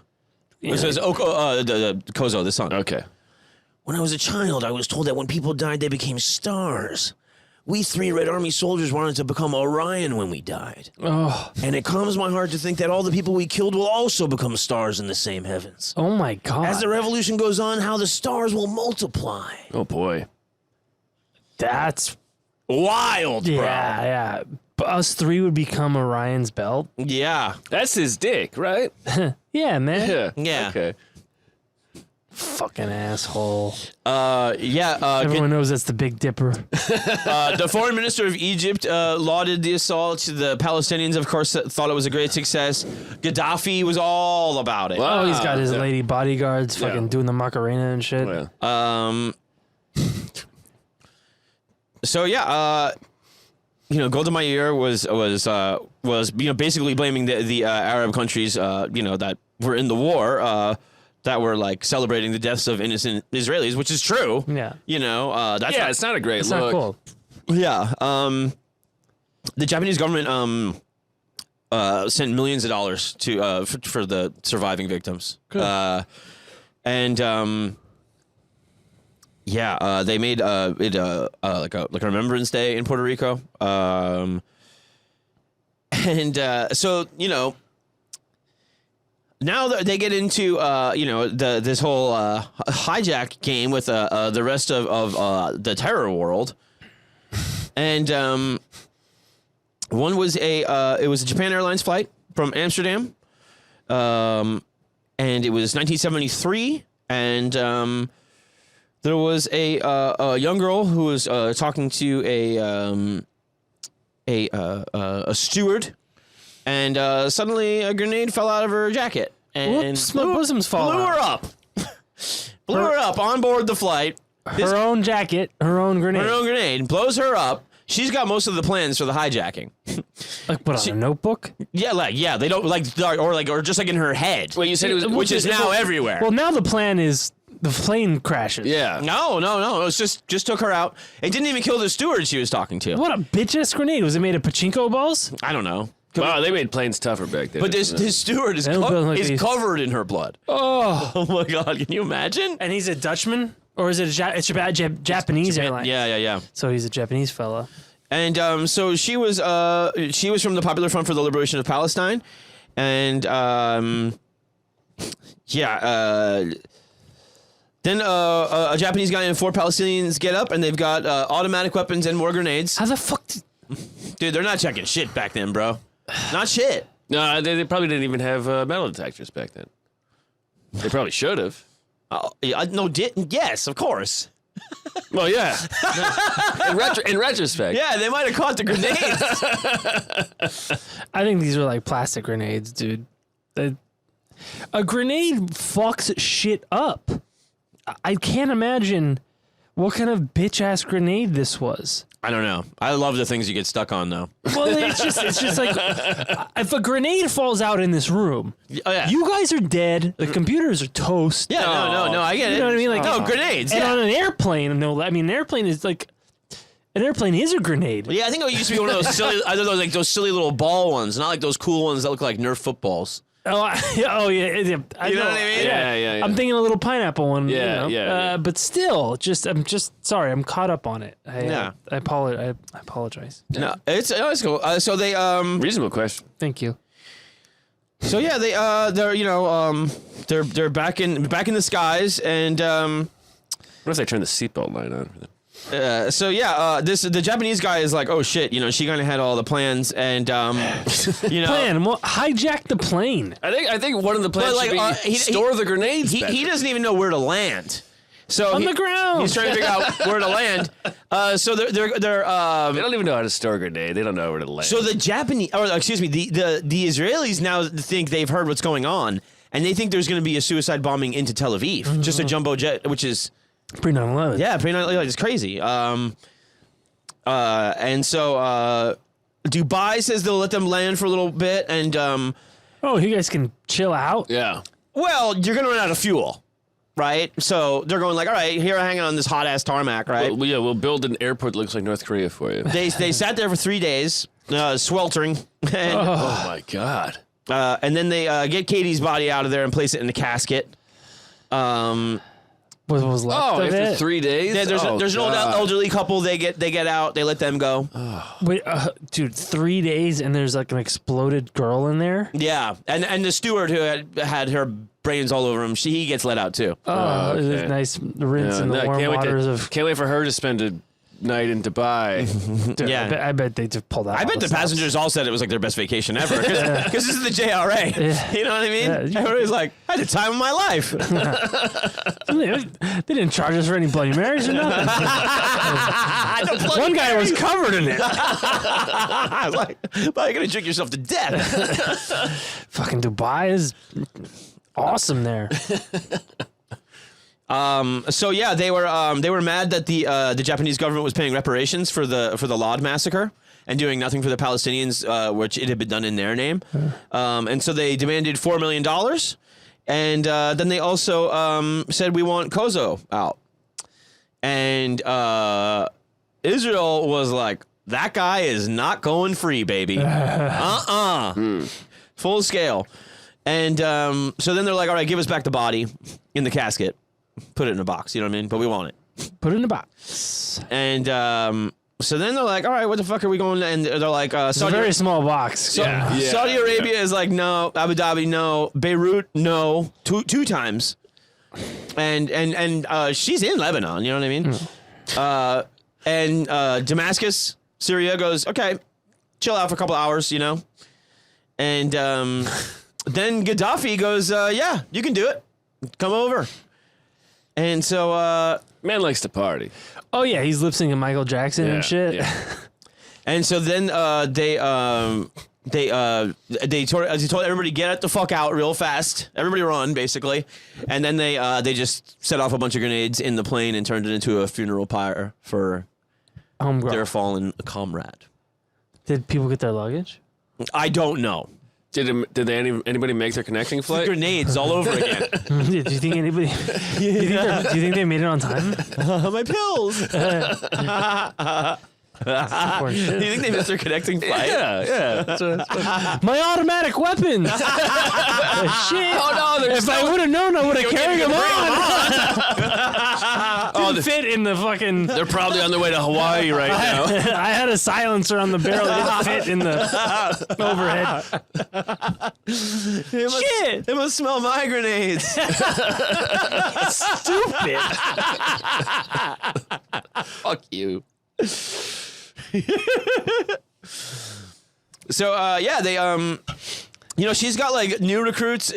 He says, Kozo, the son. Okay. When I was a child, I was told that when people died, they became stars. We 3 Red Army soldiers wanted to become Orion when we died. Oh. And it calms my heart to think that all the people we killed will also become stars in the same heavens. Oh my God. As the revolution goes on, how the stars will multiply. Oh boy. That's Wild, bro. yeah. But us 3 would become Orion's belt. Yeah. That's his dick, right? Yeah, man. Yeah. Yeah. Okay. Fucking asshole. Yeah. Everyone knows that's the Big Dipper. The foreign minister of Egypt lauded the assault. The Palestinians, of course, thought it was a great success. Gaddafi was all about it. Wow. Oh, he's got his Yeah. lady bodyguards fucking Yeah. doing the Macarena and shit. Well, So yeah, Golda Meir was basically blaming the Arab countries, that were in the war, that were like celebrating the deaths of innocent Israelis, which is true. Yeah. That's yeah, it's not a great It's look. not cool. Yeah. The Japanese government sent millions of dollars to for the surviving victims. They made it like a Remembrance Day in Puerto Rico. Now that they get into this whole hijack game with the rest of the terror world, and one was it was a Japan Airlines flight from Amsterdam, and it was 1973, and there was a young girl who was talking to a steward. And suddenly a grenade fell out of her jacket. And Whoops, my bosoms fall blew out. her up. Blew her up on board the flight. Her own jacket, her own grenade. Her own grenade blows her up. She's got most of the plans for the hijacking. Like what, on a notebook? Yeah, they don't or just like in her head. Well, you said it was, which is now everywhere. Well, now the plan is the plane crashes. yeah. No. It was just took her out. It didn't even kill the steward she was talking to. What a bitch-ass grenade. Was it made of pachinko balls? I don't know. Wow, they made planes tougher back then. But this steward is They don't build like these. covered in her blood. Oh. Oh my God! Can you imagine? And he's a Dutchman? Or is it it's a Japanese airline? Yeah. So he's a Japanese fella. And so she was from the Popular Front for the Liberation of Palestine, and then a Japanese guy and 4 Palestinians get up, and they've got automatic weapons and more grenades. How the fuck Dude, they're not checking shit back then, bro. Not shit. No, they probably didn't even have metal detectors back then. They probably should have. Yes, of course. Well, yeah. in retrospect. Yeah, they might have caught the grenades. I think these were like plastic grenades, dude. A grenade fucks shit up. I can't imagine what kind of bitch-ass grenade this was. I don't know. I love the things you get stuck on, though. Well, it's just like if a grenade falls out in this room, Oh, yeah. you guys are dead. The computers are toast. Yeah, no, I get it. You know what I mean? Like, no, grenades. And Yeah. on an airplane, an airplane is like an airplane is a grenade. Yeah, I think it used to be one of those silly, either those silly little ball ones, not like those cool ones that look like Nerf footballs. Oh yeah. I You know what I mean? Yeah. I'm thinking a little pineapple one. Yeah, yeah. But still, I'm just sorry. I'm caught up on it. I apologize. No, it's cool. So they Reasonable question. Thank you. So yeah, they're back in the skies, and What if they turn the seatbelt line on? the Japanese guy is like, oh shit, she kind of had all the plans, and Plan? Well, hijack the plane. I think one of the plans should be store the grenades. He doesn't even know where to land. So On the ground. He's trying to figure out where to land. So they're they don't even know how to store a grenade. They don't know where to land. So the Japanese, or excuse me, the Israelis now think they've heard what's going on, and they think there's going to be a suicide bombing into Tel Aviv, just a jumbo jet, which is Pre 9/11. yeah, pretty it's crazy. And so Dubai says they'll let them land for a little bit, and You guys can chill out. yeah. well, you're going to run out of fuel. Right, so they're going like, all right, here I'm hanging on this hot ass tarmac, right? We'll build an airport that looks like North Korea for you. They sat there for 3 days, sweltering, and, Oh my God. and then they get Katie's body out of there and place it in the casket. What was left of after it? 3 days? There's an old elderly couple. They get out. They let them go. Wait, dude, 3 days and there's like an exploded girl in there? Yeah, and the steward who had her brains all over him, he gets let out too. Oh, okay. it's a nice rinse in the warm waters of... Can't wait for her to spend a night in Dubai. Dude, Yeah. I bet they just pulled out. I bet the passengers all said it was like their best vacation ever because this is the JRA. Yeah. You know what I mean? Yeah. Everybody's like, I had the time of my life. They didn't charge us for any Bloody Marys or nothing. One guy was covered in it. I was like, well, you're going to drink yourself to death. Fucking Dubai is awesome there. So yeah, they were mad that the Japanese government was paying reparations for the Lod massacre and doing nothing for the Palestinians, which it had been done in their name. And so they demanded $4 million, and then they also said we want Kozo out. And Israel was like, that guy is not going free, baby. Full scale. And so then they're like, all right, give us back the body in the casket. Put it in a box, you know what I mean? But we want it. Put it in a box. And so then they're like, all right, what the fuck are we going to... And they're like... It's a very small box. Saudi Arabia is like, no. Abu Dhabi, no. Beirut, no. Two times. And she's in Lebanon, you know what I mean? And Damascus, Syria goes, okay, chill out for a couple hours, you know? And then Gaddafi goes, yeah, you can do it. Come over. And so, Man likes to party. Oh yeah, he's lip syncing Michael Jackson and shit. Yeah. and so then they told everybody get the fuck out real fast. Everybody run, basically. And then they just set off a bunch of grenades in the plane and turned it into a funeral pyre for their fallen comrade. Did people get their luggage? I don't know. Did anybody make their connecting flight? Grenades all over again. Do you think anybody? Do you think they made it on time? My pills. Do you think they missed their connecting flight? Yeah. My automatic weapons. Shit. Oh no! If I would have known, I would have carried them on. They fit in the fucking. They're probably on their way to Hawaii right now. I had a silencer on the barrel. It didn't fit in the overhead. Shit! They must smell my grenades. Stupid. Fuck you. So yeah, they she's got like new recruits.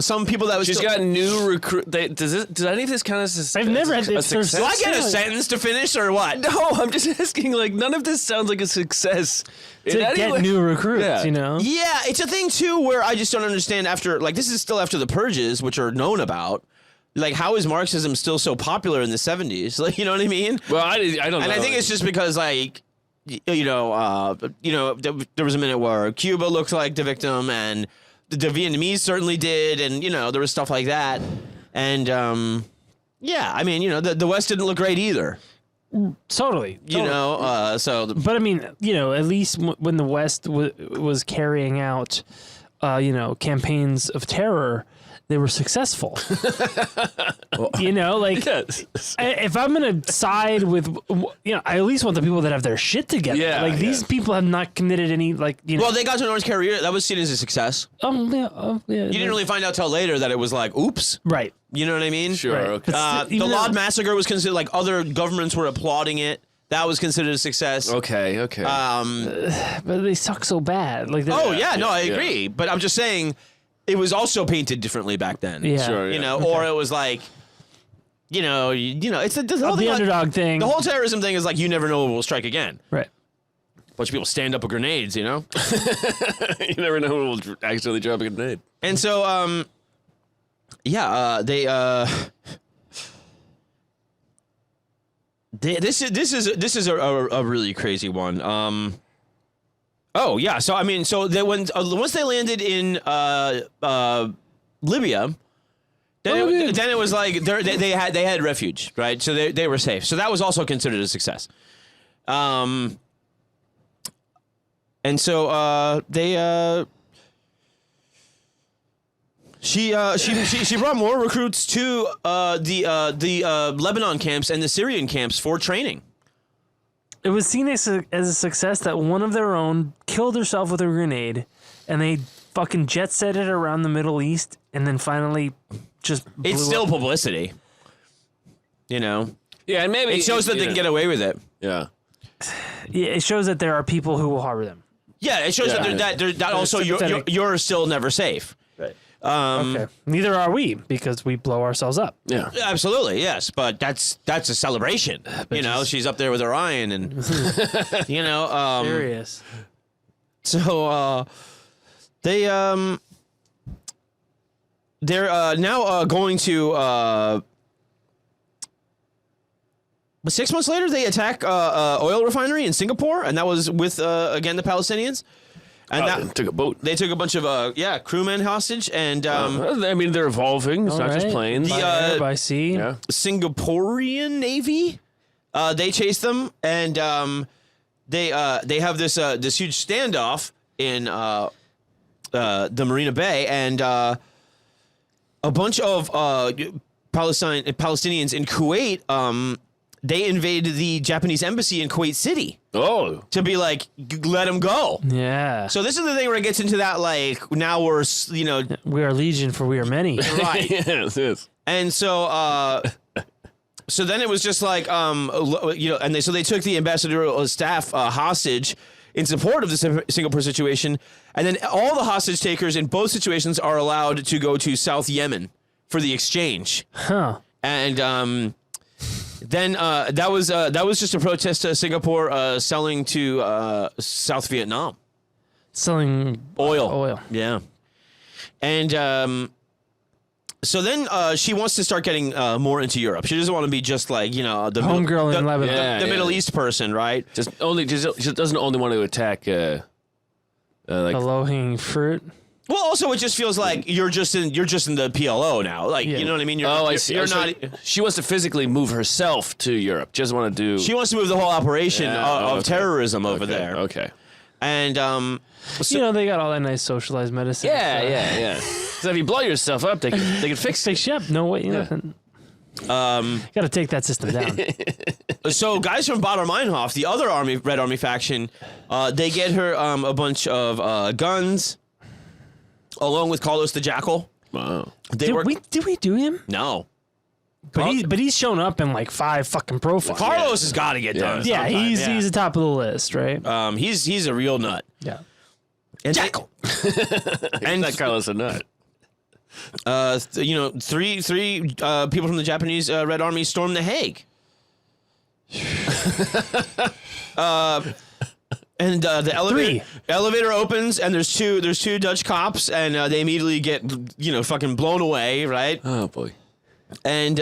Some people that was She's got new recruit. Does any of this count as I've never had a success? Do I get a sentence to finish or what? No, I'm just asking. Like, none of this sounds like a success. To get new recruits, Yeah. Yeah, it's a thing too where I just don't understand. After this is still after the purges, which are known about. Like, how is Marxism still so popular in the 70s? Like, you know what I mean? Well, I don't know. And I think it's just because, like, there was a minute where Cuba looked like the victim, and the Vietnamese certainly did, and there was stuff like that, and yeah, I mean, the West didn't look great either. Totally. So. But I mean, at least when the West was carrying out campaigns of terror, they were successful. Like if I'm going to side with, I at least want the people that have their shit together. Yeah, these people have not committed any, Well, they got to North Carolina. That was seen as a success. You didn't really find out till later that it was like, oops. Right. You know what I mean? Sure. Right. Okay. The Lod Massacre was considered, like, other governments were applauding it. That was considered a success. Okay. But they suck so bad. I agree. But I'm just saying, it was also painted differently back then. Yeah. Sure. Or it was like, it's the whole the thing, underdog thing. The whole terrorism thing is like, you never know what will strike again. Right. A bunch of people stand up with grenades, You never know who will accidentally drop a grenade. And so, this is a really crazy one. So I mean, so they once they landed in Libya, then it was like they had refuge, right? So they were safe. So that was also considered a success. And so she brought more recruits to the Lebanon camps and the Syrian camps for training. It was seen as a success that one of their own killed herself with a grenade, and they fucking jet set it around the Middle East, and then finally just blew It's still up. publicity, Yeah, and maybe It shows that they can get away with it. Yeah. Yeah, it shows that there are people who will harbor them. Yeah, it shows that also you're still never safe. Right. Okay. Neither are we, because we blow ourselves up. Yeah. Absolutely, yes, but that's a celebration. She's up there with Orion, and Serious. So they're now going to. 6 months later, they attack oil refinery in Singapore, and that was with again the Palestinians. And They took a boat. They took a bunch of crewmen hostage, and I mean, they're evolving. It's not just planes. By air, by sea. Yeah. Singaporean Navy. They chase them, and they have this huge standoff in the Marina Bay, and a bunch of Palestinians in Kuwait. They invaded the Japanese embassy in Kuwait City. Oh. To be like, let them go. Yeah. So this is the thing where it gets into that, like, now we're, We are legion, for we are many. right. Yes. And so, so then it was just like, and they took the ambassadorial staff hostage in support of the Singapore situation. And then all the hostage takers in both situations are allowed to go to South Yemen for the exchange. Huh. And, then that was just a protest to Singapore selling to South Vietnam. Selling Oil. Yeah. And so then she wants to start getting more into Europe. She doesn't want to be just like, the homegirl in Lebanon. The Middle East person, right? She doesn't only want to attack the low-hanging fruit. Well, also it just feels like you're just in the PLO now. Like, you know what I mean? I see. You're not. She wants to physically move herself to Europe. She doesn't want to do. She wants to move the whole operation of terrorism over there. Okay. And they got all that nice socialized medicine. Yeah. So if you blow yourself up, they can fix it. Fix you up. No way. Got to take that system down. So guys from Baader Meinhof, the other Red Army faction, they get her a bunch of guns. Along with Carlos the Jackal. Wow. Did we do him? No. But he's shown up in like 5 fucking profiles. Carlos has got to get done. Yeah, sometime. he's the top of the list, right? He's a real nut. Yeah. And Jackal. And not Carlos a nut. Three people from the Japanese Red Army stormed The Hague. And the elevator opens, and there's two Dutch cops, and they immediately get fucking blown away, right? Oh boy! And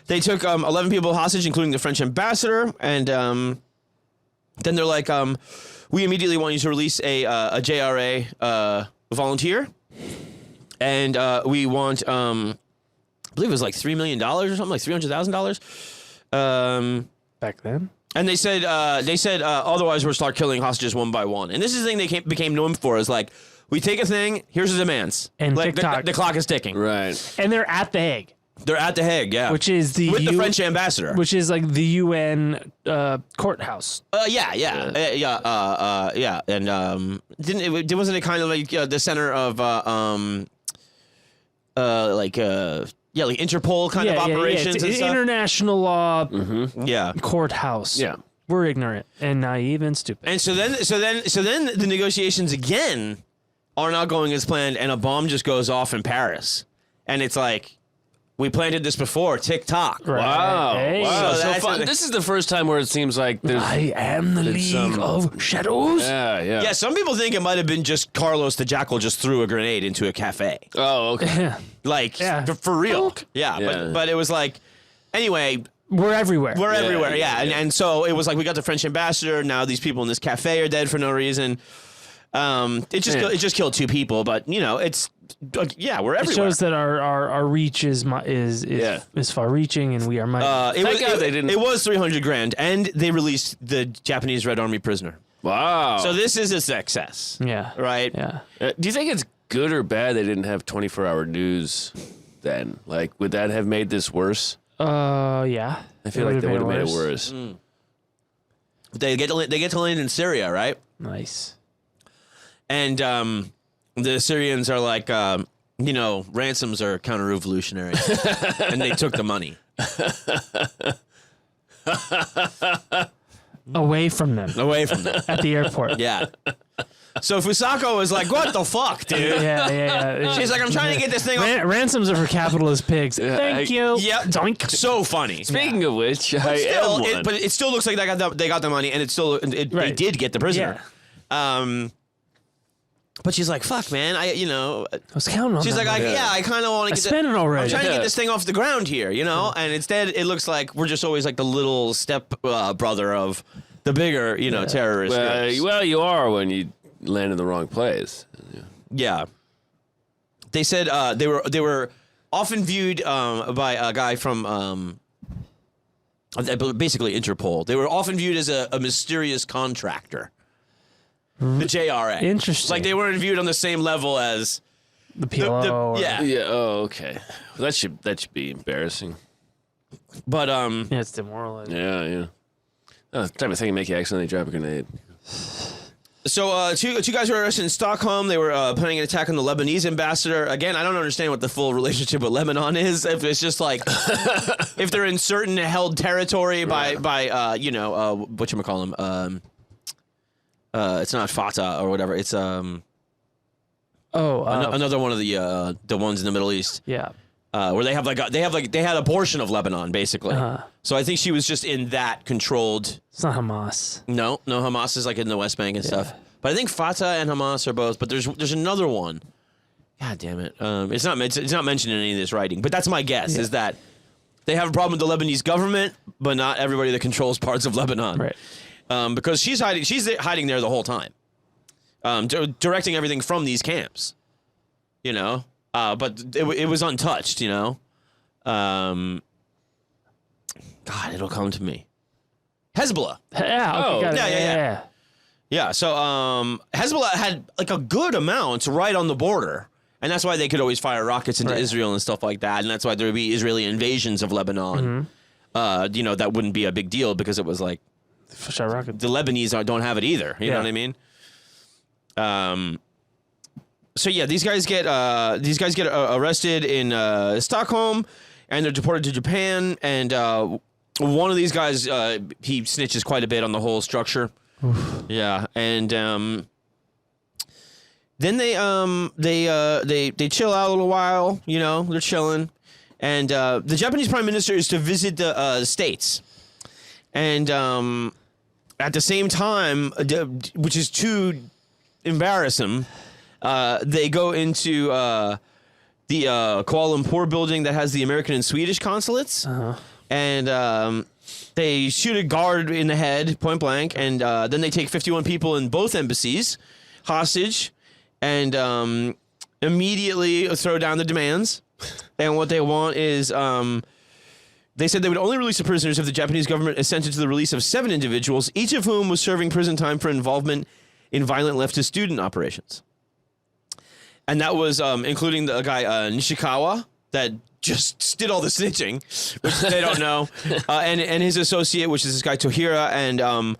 they took 11 people hostage, including the French ambassador, and then they're like, we immediately want you to release a JRA volunteer, and we want I believe it was like $3 million or something, like $300,000. Back then. And they said otherwise we'll start killing hostages one by one. And this is the thing they became known for, is like, we take a thing. Here's the demands. And like TikTok. the clock is ticking. Right. And they're at The Hague, They're at the Hague, yeah, which is the with the French ambassador. which is like the UN courthouse. Yeah, and wasn't it kind of like the center of like Interpol kind of operations It's and an stuff? international law Yeah. courthouse. Yeah. We're ignorant and naive and stupid. And so then the negotiations again are not going as planned, and a bomb just goes off in Paris, and it's like, we planted this before, TikTok. Right. Wow. Hey. Wow. So So that's fun. what- This is the first time where it seems like there's. I am the League some- of Shadows. Yeah, yeah. Yeah, some people think it might have been just Carlos the Jackal just threw a grenade into a cafe. Oh, okay. Yeah. Like, Yeah. for real. Bonk. Yeah, Yeah. But it was like, anyway, We're everywhere. we're everywhere, yeah, yeah. And so it was like, we got the French ambassador, now these people in this cafe are dead for no reason. It just killed 2 people, but, you know, it's, we're It everywhere. shows that our reach is far reaching, and we are mighty. Thank God they didn't- It was $300,000, and they released the Japanese Red Army prisoner. Wow. So this is a success. Yeah. Right? Yeah. Do you think it's good or bad they didn't have 24-hour news then? Like, would that have made this worse? Yeah. I feel like they would have made it worse. They get to land in Syria, right? Nice. And the Syrians are like, ransoms are counter-revolutionary. And they took the money. Away from them Away from them. at the airport. Yeah. So Fusako was like, what the fuck, dude? Yeah. She's like, I'm trying to get this thing off. Ransoms are for capitalist pigs. Thank you. Yeah. Doink. So funny. Speaking of which, I am Still, one. but it still looks like they got the money, and they Right. did get the prisoner. Yeah. But she's like, fuck, man. I was counting on She's that like, money. I kind of want to I get spent it I'm already. trying to Yeah. get this thing off the ground here, and instead it looks like we're just always like the little step brother of the bigger, terrorist groups. well, you are when you land in the wrong place. Yeah. They said they were often viewed by a guy from basically Interpol. They were often viewed as a mysterious contractor. The JRA. Interesting. Like they weren't viewed on the same level as The PLO. yeah. Yeah. Oh, okay. Well, that should be embarrassing. But Yeah, it's demoralizing. Yeah. Oh, the type of thing to make you accidentally drop a grenade. So two guys were arrested in Stockholm. They were planning an attack on the Lebanese ambassador. Again, I don't understand what the full relationship with Lebanon is. If it's just like if they're in certain held territory by whatchamacallem, it's not Fatah or whatever. It's another one of the ones in the Middle East. Yeah. Where they had a portion of Lebanon basically. Uh-huh. So I think she was just in that controlled. It's not Hamas. No, Hamas is like in the West Bank and stuff. But I think Fatah and Hamas are both. But there's another one. God damn it! It's not mentioned in any of this writing. But that's my guess is that they have a problem with the Lebanese government, but not everybody that controls parts of Lebanon. Right. Because she's hiding there the whole time, directing everything from these camps. But it was untouched. God, it'll come to me. Hezbollah. Yeah. Okay, Oh, got it. yeah. Yeah, so Hezbollah had like a good amount right on the border, and that's why they could always fire rockets into Israel and stuff like that, and that's why there would be Israeli invasions of Lebanon. That wouldn't be a big deal because it was like Shot rocket. the Lebanese don't have it either. You know what I mean? So yeah, these guys get arrested in Stockholm, and they're deported to Japan. And one of these guys, he snitches quite a bit on the whole structure. Yeah, and then they chill out a little while. They're chilling, and the Japanese Prime Minister is to visit the States, and at the same time, which is too embarrassing. They go into the Kuala Lumpur building that has the American and Swedish consulates, and they shoot a guard in the head, point blank, and then they take 51 people in both embassies hostage, and immediately throw down the demands. And what they want is, they said they would only release the prisoners if the Japanese government assented to the release of 7 individuals, each of whom was serving prison time for involvement in violent leftist student operations. and that was including the guy Nishikawa that just did all the snitching, which they don't know, and his associate, which is this guy Tohira, and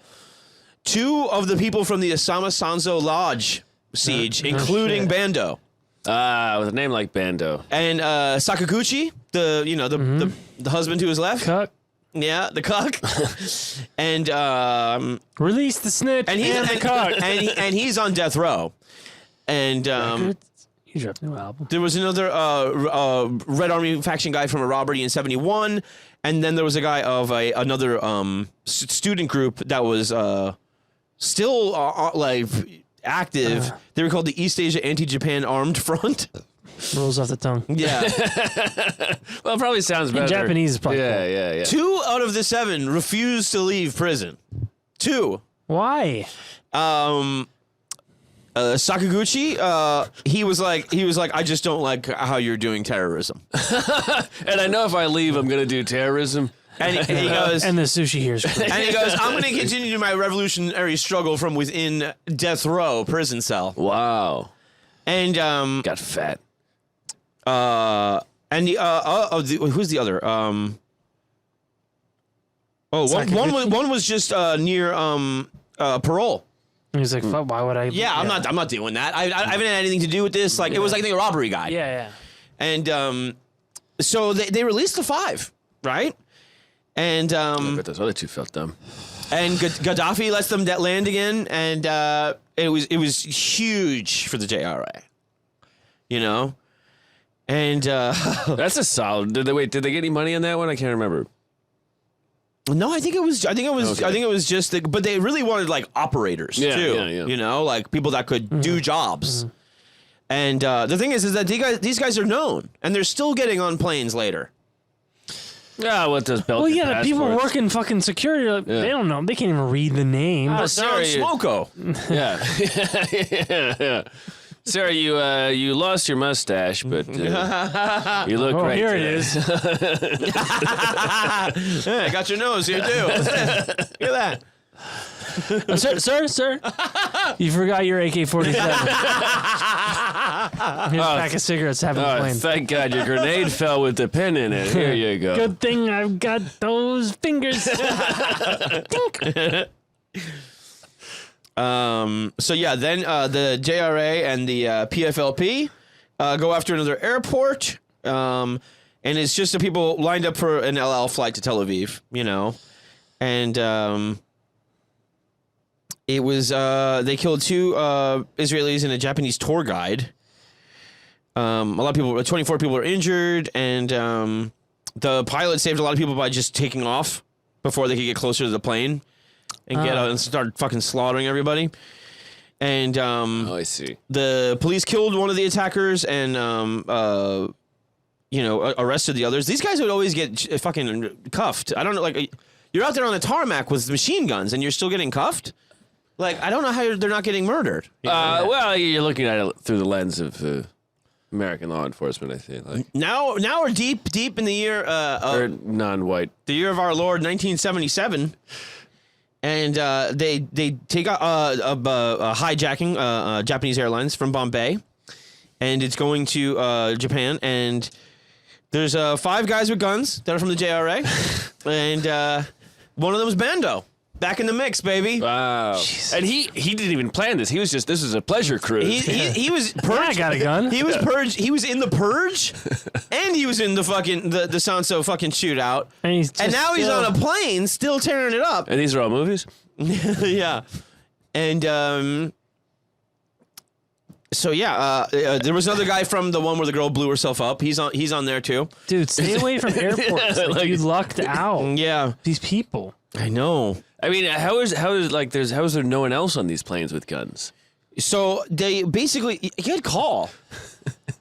2 of the people from the Osama Sanzo Lodge siege, including Bando. With a name like Bando. And Sakaguchi, the husband who was left. Cuck. Yeah, the cuck. And Release the snitch and he's and the cuck. and he's on death row. And You dropped a new album. there was another Red Army faction guy from a robbery in 71, and then there was a guy of another student group that was still like active. They were called the East Asia Anti-Japan Armed Front. Rolls off the tongue. Yeah. Well, it probably sounds better. In Japanese is probably Yeah. 2 out of the 7 refused to leave prison. 2. Why? Sakaguchi, he was like, I just don't like how you're doing terrorism. And I know if I leave, I'm going to do terrorism. And he goes, And the sushi here is great. and he goes, I'm going to continue my revolutionary struggle from within death row prison cell. Wow. And Got fat. and the who's the other? One was just near parole. And he's like, fuck, why would I? Yeah, I'm not doing that. I haven't had anything to do with this. Like it was like the robbery guy. Yeah. And so they released the 5, right? And I bet those other 2 felt dumb. and Gaddafi lets them land again, and it was huge for the JRA, you know. And That's a solid. Did they get any money on that one? I can't remember. no, I think it was just. But they really wanted like operators too. Yeah. You know, like people that could do jobs. And the thing is that these guys are known, and they're still getting on planes later. Yeah, what does Belgian Well, yeah, the passports? people working fucking security, they don't know. They can't even read the name. They're on Sarah, Smoko. Yeah. Sarah, you lost your mustache, but you look great. Here today. it is. Yeah, I got your nose here too. Look at that. Sir, you forgot your AK-47. Here's a pack of cigarettes. Have a plane. Thank God your grenade fell with the pin in it. Here you go. Good thing I've got those fingers. So yeah, then the JRA and the PFLP go after another airport, and it's just the people lined up for an El Al flight to Tel Aviv, you know, and it was they killed 2 Israelis and a Japanese tour guide. A lot of people, 24 people were injured, and the pilot saved a lot of people by just taking off before they could get closer to the plane. And get out and start fucking slaughtering everybody. And I see. the police killed one of the attackers and arrested the others. These guys would always get fucking cuffed. I don't know, like you're out there on the tarmac with machine guns and you're still getting cuffed. Like I don't know how they're not getting murdered. Well, you're looking at it through the lens of American law enforcement. I think like Now we're deep in the year or non-white. the year of our Lord 1977. And they take a hijacking Japanese Airlines from Bombay, and it's going to Japan. And there's 5 guys with guns that are from the JRA, and one of them was Bando. Back in the mix, baby. Wow. Jesus. And he didn't even plan this. He was just, this is a pleasure cruise. He was purged. I got a gun. He was purged. He was in the purge, and he was in the fucking the Sanso fucking shootout. And now he's on a plane, still tearing it up. And these are all movies? Yeah, and so yeah, there was another guy from the one where the girl blew herself up. He's on there too. Dude, stay away from airports. Like, you lucked out. Yeah, These people. I know. I mean, how is there no one else on these planes with guns? So they basically good call.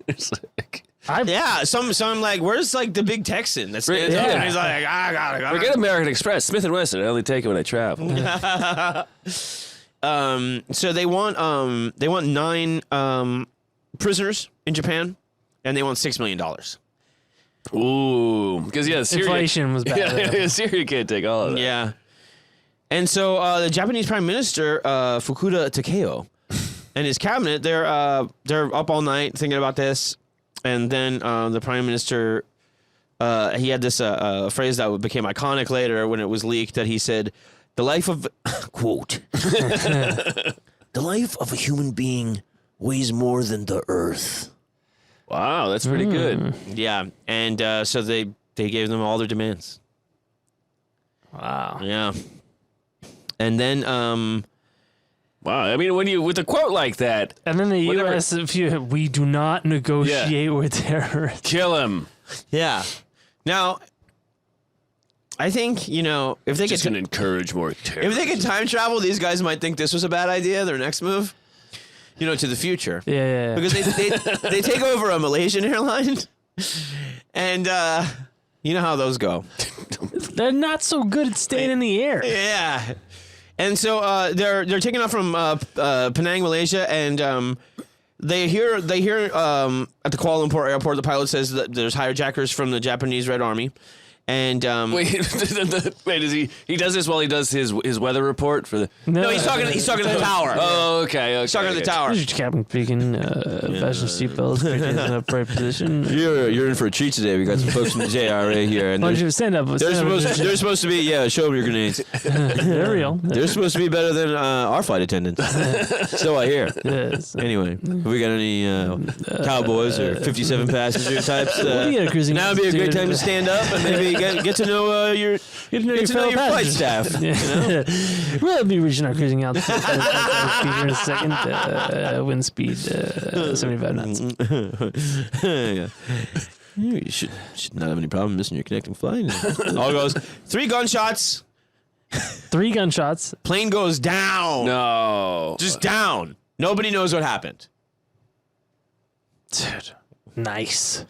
It's like, Yeah, some like where's like the big Texan that stands up Yeah. and he's like I gotta forget American Express, Smith & Wesson. I only take it when I travel. So they want 9 prisoners in Japan, and they want $6 million. Ooh, because Syria, Inflation was bad. Yeah, Syria can't take all of that. Yeah, and so the Japanese Prime Minister Fukuda Takeo, and his cabinet, they're up all night thinking about this, and then the prime minister, he had this phrase that became iconic later when it was leaked, that he said, "The life of quote, the life of a human being weighs more than the earth." Wow, that's pretty good. Yeah, and so they gave them all their demands. Wow. Yeah, and then Wow, I mean, when you with a quote like that, And then the Whatever. U.S., we do not negotiate with terrorists. kill him. yeah. Now, I think if they Just could gonna encourage more if terror. they could time travel, these guys might think this was a bad idea. Their next move, to the future. Yeah. Because they take over a Malaysian airline, and you know how those go. They're not so good at staying in the air. Yeah, and so they're taking off from Penang, Malaysia, and they hear at the Kuala Lumpur airport, the pilot says that there's hijackers from the Japanese Red Army. And Wait, wait, is he does this while he does his weather report for the? no, he's talking to the tower. Oh, okay. He's talking to the okay. tower. This is Captain speaking. Fasten seatbelts. Get in the upright position. You're in for a treat today. We got some folks from the JRA here, and Why don't you stand up? they're supposed to be show me your grenades. They're real. They're supposed to be better than our flight attendants. So I hear. Yes. Anyway, have we got any cowboys or 57 passenger types? Now would be a great time to stand up and maybe get to know your flight passengers. staff. We'll be reaching our cruising altitude here in a second. Wind speed 75 knots. Yeah. You should not have any problem missing your connecting flight. All goes 3 gunshots. 3 gunshots. Plane goes down. No, Just down. Nobody knows what happened. Dude, nice.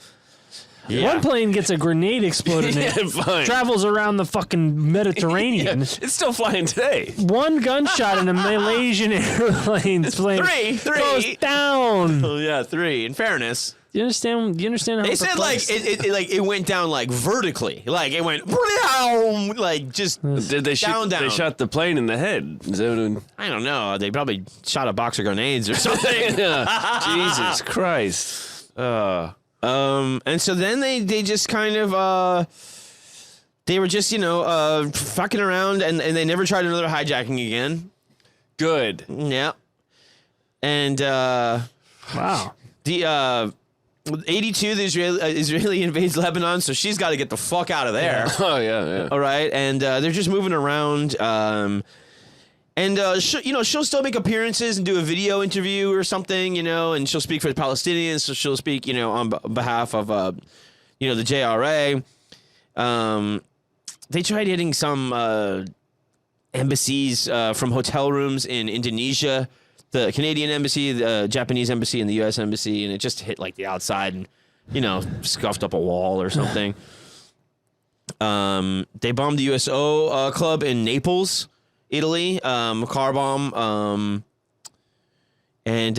Yeah. One plane gets a grenade exploded in it. fine. Travels around the fucking Mediterranean. It's still flying today. One gunshot in a Malaysian Airlines plane Three. goes down. Oh yeah, 3. In fairness, Do you understand? How they said like it went down like vertically, like it went like just Did they shoot? down. They shot the plane in the head. Is that what I don't know. They probably shot a box of grenades or something. Jesus Christ. And so then they just kind of they were just fucking around and they never tried another hijacking again. Good. Yeah. And wow. the 82, the Israeli invades Lebanon, so she's got to get the fuck out of there. Oh yeah. All right, and they're just moving around. And she'll still make appearances and do a video interview or something, and she'll speak for the Palestinians. So she'll speak, on behalf of, the JRA. They tried hitting some embassies from hotel rooms in Indonesia, the Canadian embassy, the Japanese embassy, and the U.S. embassy, and it just hit like the outside and, scuffed up a wall or something. They bombed the USO club in Naples, Italy, car bomb, and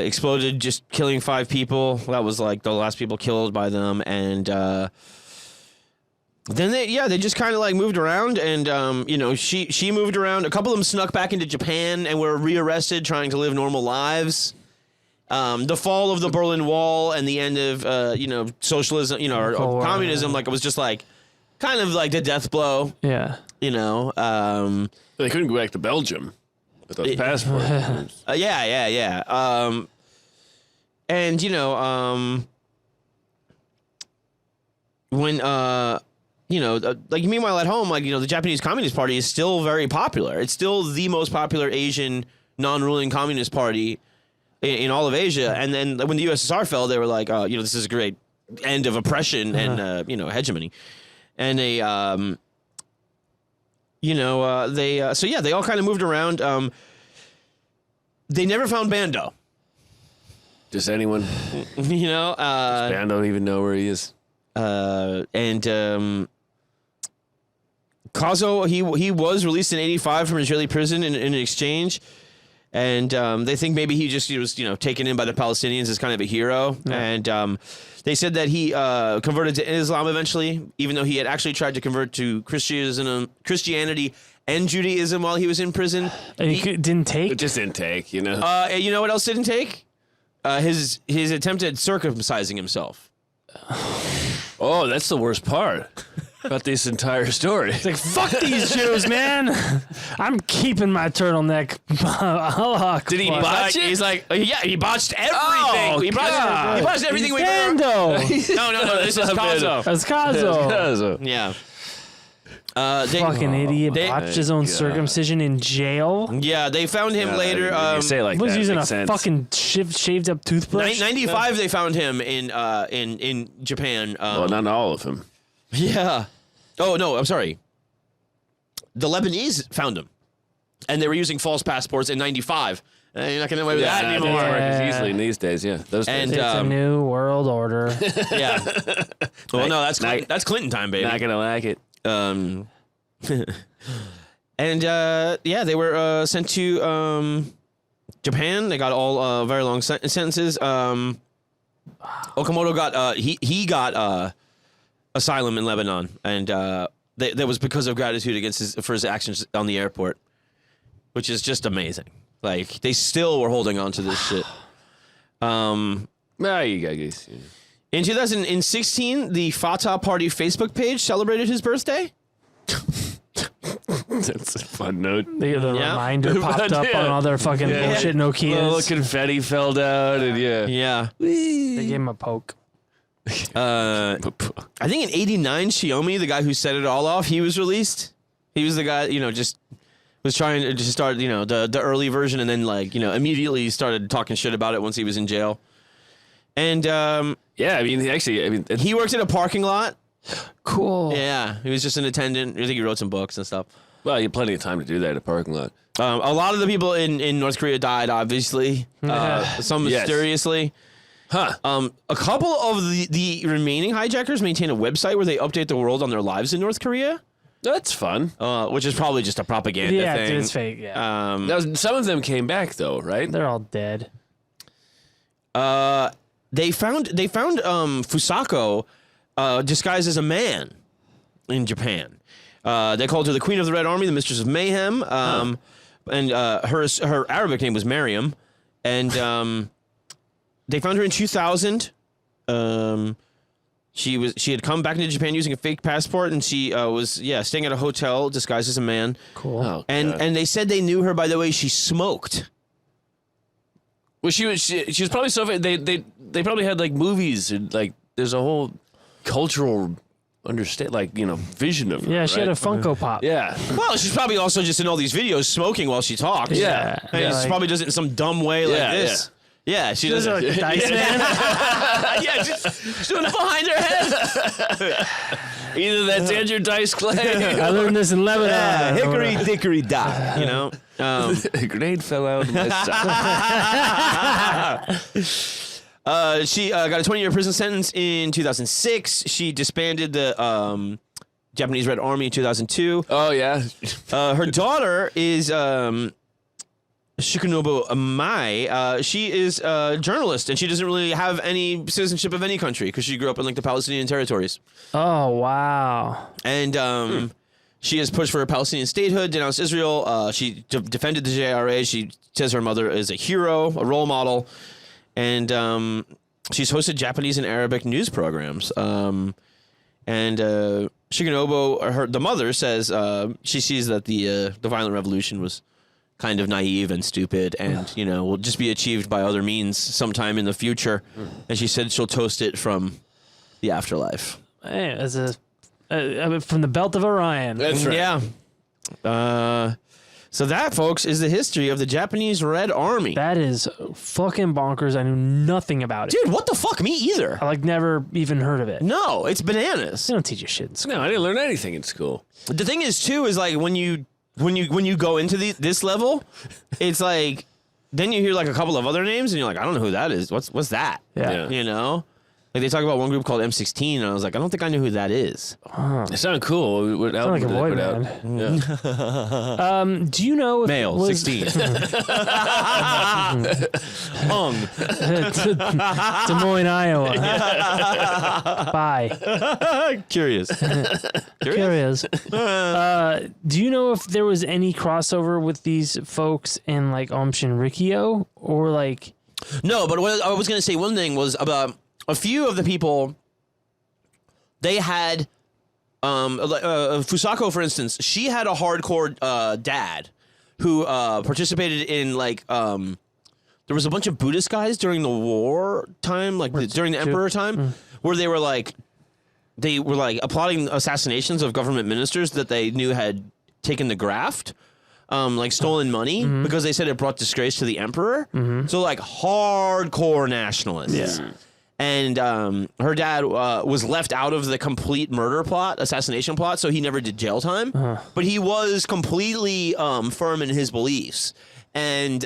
exploded, just killing 5 people. That was like the last people killed by them. And then they just kind of like moved around, and she moved around. A couple of them snuck back into Japan and were rearrested, trying to live normal lives. The fall of the Berlin Wall and the end of socialism, or communism, like it was just like kind of like the death blow. Yeah. They couldn't go back to Belgium with those passports. Yeah. And when like meanwhile at home, like the Japanese Communist Party is still very popular. It's still the most popular Asian non-ruling communist party in all of Asia. And then when the USSR fell, they were like, this is a great end of oppression and hegemony. And they they all kind of moved around. They never found Bando. Does anyone? Does Man don't even know where he is. And Kazo, he was released in '85 from Israeli prison in an exchange, and they think maybe he was taken in by the Palestinians as kind of a hero, and they said that he converted to Islam eventually, even though he had actually tried to convert to Christianity and Judaism while he was in prison. And he didn't take? It just didn't take, you know. You know what else didn't take? His attempt at circumcising himself. Oh, that's the worst part about this entire story. It's like, fuck these Jews, man. I'm keeping my turtleneck. Did he botch it? He's like, yeah, he botched everything. Oh, he botched everything we were. No, No, this is Kazo. that's Kazo. Yeah. Fucking idiot. they- Botched his own circumcision in jail. Yeah, they found him later. You say it like Was that, using a makes sense. fucking shaved up toothbrush. 95, they found him in Japan. Well, not all of them. Yeah. Oh, no, I'm sorry. The Lebanese found him. And they were using false passports in 95. You're not getting away with that It anymore. doesn't work as easily in these days, yeah. Those And, days. It's a new world order. Yeah. Well, no, that's Clinton time, baby. Not gonna like it. And yeah, they were sent to Japan. They got all very long sentences. Okamoto got he got asylum in Lebanon, and that was because of gratitude for his actions on the airport, which is just amazing. Like, they still were holding on to this shit. You guys. In 2016, the Fatah Party Facebook page celebrated his birthday. That's a fun note. The Yeah. reminder popped up on all their fucking bullshit Little Nokias. confetti fell down, and Yeah. They gave him a poke. I think in '89, Xiaomi, the guy who set it all off, he was released. He was the guy, just was trying to just start, the early version, and then immediately started talking shit about it once he was in jail. And Yeah, I mean, he worked at a parking lot. Cool. Yeah, he was just an attendant. I think he wrote some books and stuff. well, you had plenty of time to do that in a parking lot. A lot of the people in North Korea died, obviously. Some mysteriously. Huh. A couple of the remaining hijackers maintain a website where they update the world on their lives in North Korea, That's fun. which is probably just a propaganda Yeah, thing. dude, it's fake. Yeah. Some of them came back, though, right? They're all dead. They found Fusako disguised as a man in Japan. They called her the Queen of the Red Army, the Mistress of Mayhem, and her Arabic name was Mariam, and they found her in 2000. She had come back into Japan using a fake passport, and she was staying at a hotel disguised as a man. Cool. Oh, And they said they knew her by the way she smoked. well, she was probably so. They probably had like movies and like there's a whole cultural vision of her. Yeah, she had a right? Funko Pop. Yeah. Well, she's probably also just in all these videos smoking while she talks. Yeah. And she probably does it in some dumb way like this. Yeah, she does Like it. a dice man. Yeah, she's doing it behind her head. Either that's Andrew Dice Clay. I learned this in Lebanon. Hickory dickory dock, A grenade fell out of my sock. She got a 20-year prison sentence in 2006. She disbanded the Japanese Red Army in 2002. Oh, yeah. Her daughter is Shikunobu Mai. She is a journalist, and she doesn't really have any citizenship of any country because she grew up in the Palestinian territories. Oh, wow. And she has pushed for a Palestinian statehood, denounced Israel. She defended the JRA. She says her mother is a hero, a role model. And she's hosted Japanese and Arabic news programs. And Shikunobu, the mother, says she sees that the violent revolution was kind of naive and stupid and, will just be achieved by other means sometime in the future. And she said she'll toast it from the afterlife. Hey, as from the belt of Orion. That's right. Yeah. So that, folks, is the history of the Japanese Red Army. That is fucking bonkers. I knew nothing about it. Dude, what the fuck? Me either. I never even heard of it. No, it's bananas. They don't teach you shit in school. No, I didn't learn anything in school. The thing is, too, is like when you go into this level, it's like then you hear like a couple of other names and you're like, I don't know who that is. What's that? Yeah. You know? Like they talk about one group called M16, and I was like, I don't think I knew who that is. It sounded cool. What Sound like a boy band. Yeah. Do you know if Male, it was 16. Hung. Des Moines, Iowa? Bye. Curious. Curious. Do you know if there was any crossover with these folks in like Shinrikyo or like? No, but what I was going to say one thing was about a few of the people. They had, Fusako, for instance, she had a hardcore dad who participated in like there was a bunch of Buddhist guys during the war time, like during the Emperor time, where they were like applauding assassinations of government ministers that they knew had taken the graft. Like stolen money because they said it brought disgrace to the emperor. So like hardcore nationalists. Yeah. And her dad was left out of the complete assassination plot, so he never did jail time. But he was completely firm in his beliefs. And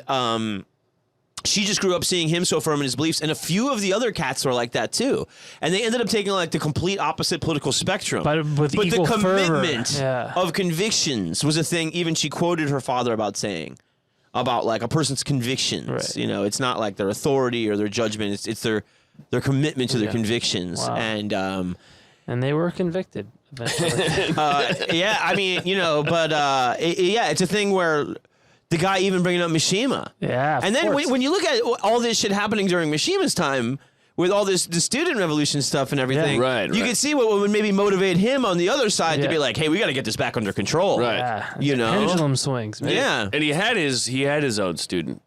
she just grew up seeing him so firm in his beliefs, and a few of the other cats were like that too. And they ended up taking like the complete opposite political spectrum. But the commitment of convictions was a thing. Even she quoted her father about saying about like a person's convictions. Right. You know, it's not like their authority or their judgment. It's their commitment to their convictions. Wow. And they were convicted eventually. Yeah, I mean, you know, but it's a thing where. The guy even bringing up Mishima. Yeah. And then when you look at all this shit happening during Mishima's time with all the student revolution stuff and everything, you can see what would maybe motivate him on the other side to be like, hey, we got to get this back under control. Right. Yeah. You know? Pendulum swings, man. Yeah. And he had his own student,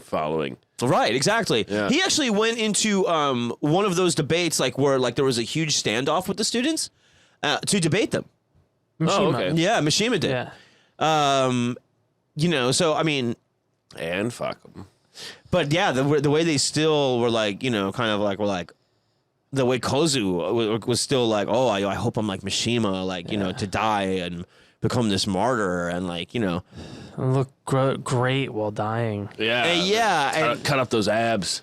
following. Right, exactly. Yeah. He actually went into one of those debates like where like there was a huge standoff with the students to debate them. Mishima. Oh, okay. Yeah, Mishima did. Yeah. You know, so I mean, and fuck them. But yeah, the way they still were like, you know, kind of like were like the way Kozu was still like, oh, I hope I'm like Mishima, like you know, to die and become this martyr and like you know, and look great while dying. Yeah, and cut up those abs.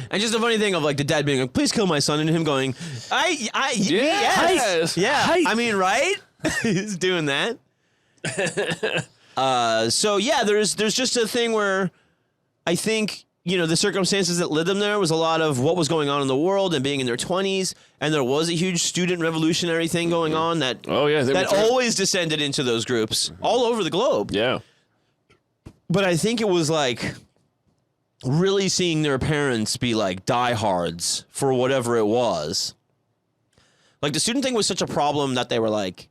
And just the funny thing of like the dad being like, please kill my son, and him going, yes. Yeah, I mean, right? He's doing that. So yeah, there's just a thing where I think, you know, the circumstances that led them there was a lot of what was going on in the world and being in their 20s, and there was a huge student revolutionary thing going on that always descended into those groups all over the globe. Yeah. But I think it was like really seeing their parents be like diehards for whatever it was. Like the student thing was such a problem that they were like,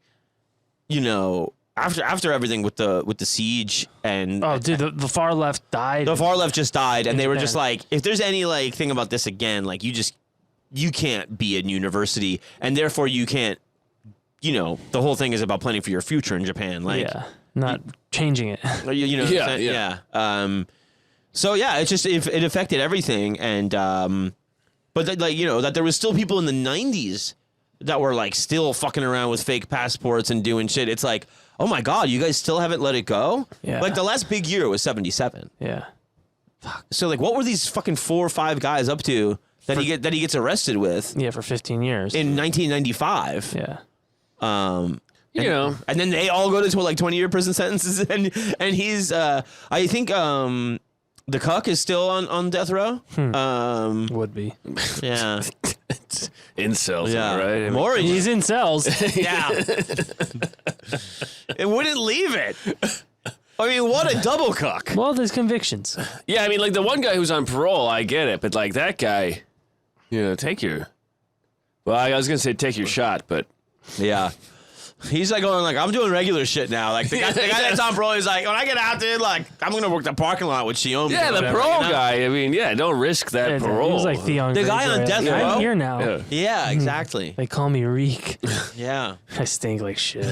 you know, after everything with the siege and the far left died. The far left just died, and they were just like, if there's any like thing about this again, like you can't be in university, and therefore you can't, you know, the whole thing is about planning for your future in Japan, like not changing it. You know, so yeah, it's just it affected everything, and but like you know that there was still people in the 90s that were like still fucking around with fake passports and doing shit. It's like, oh my God, you guys still haven't let it go? Yeah. Like the last big year was 77. Yeah. Fuck. So like, what were these fucking 4 or 5 guys up to that he gets arrested with? Yeah, for 15 years in 1995. Yeah. You know, and then they all go to like 20-year prison sentences, and he's I think the cuck is still on death row. Would be. Yeah. Incels, right? Mori, he's in cells. Yeah. It wouldn't leave it. I mean, what a double cuck. Well, there's convictions. Yeah, I mean, like the one guy who's on parole, I get it, but like that guy, you know, well, I was gonna say take your shot, but yeah. He's like going like, I'm doing regular shit now. Like the guy that's on parole, he's like, when I get out there, like I'm gonna work the parking lot with Xiaomi. Yeah, the parole guy. I mean, don't risk that parole. He was like Theon. The guy on death row. I'm here now. Yeah, exactly. They call me Reek. Yeah, I stink like shit.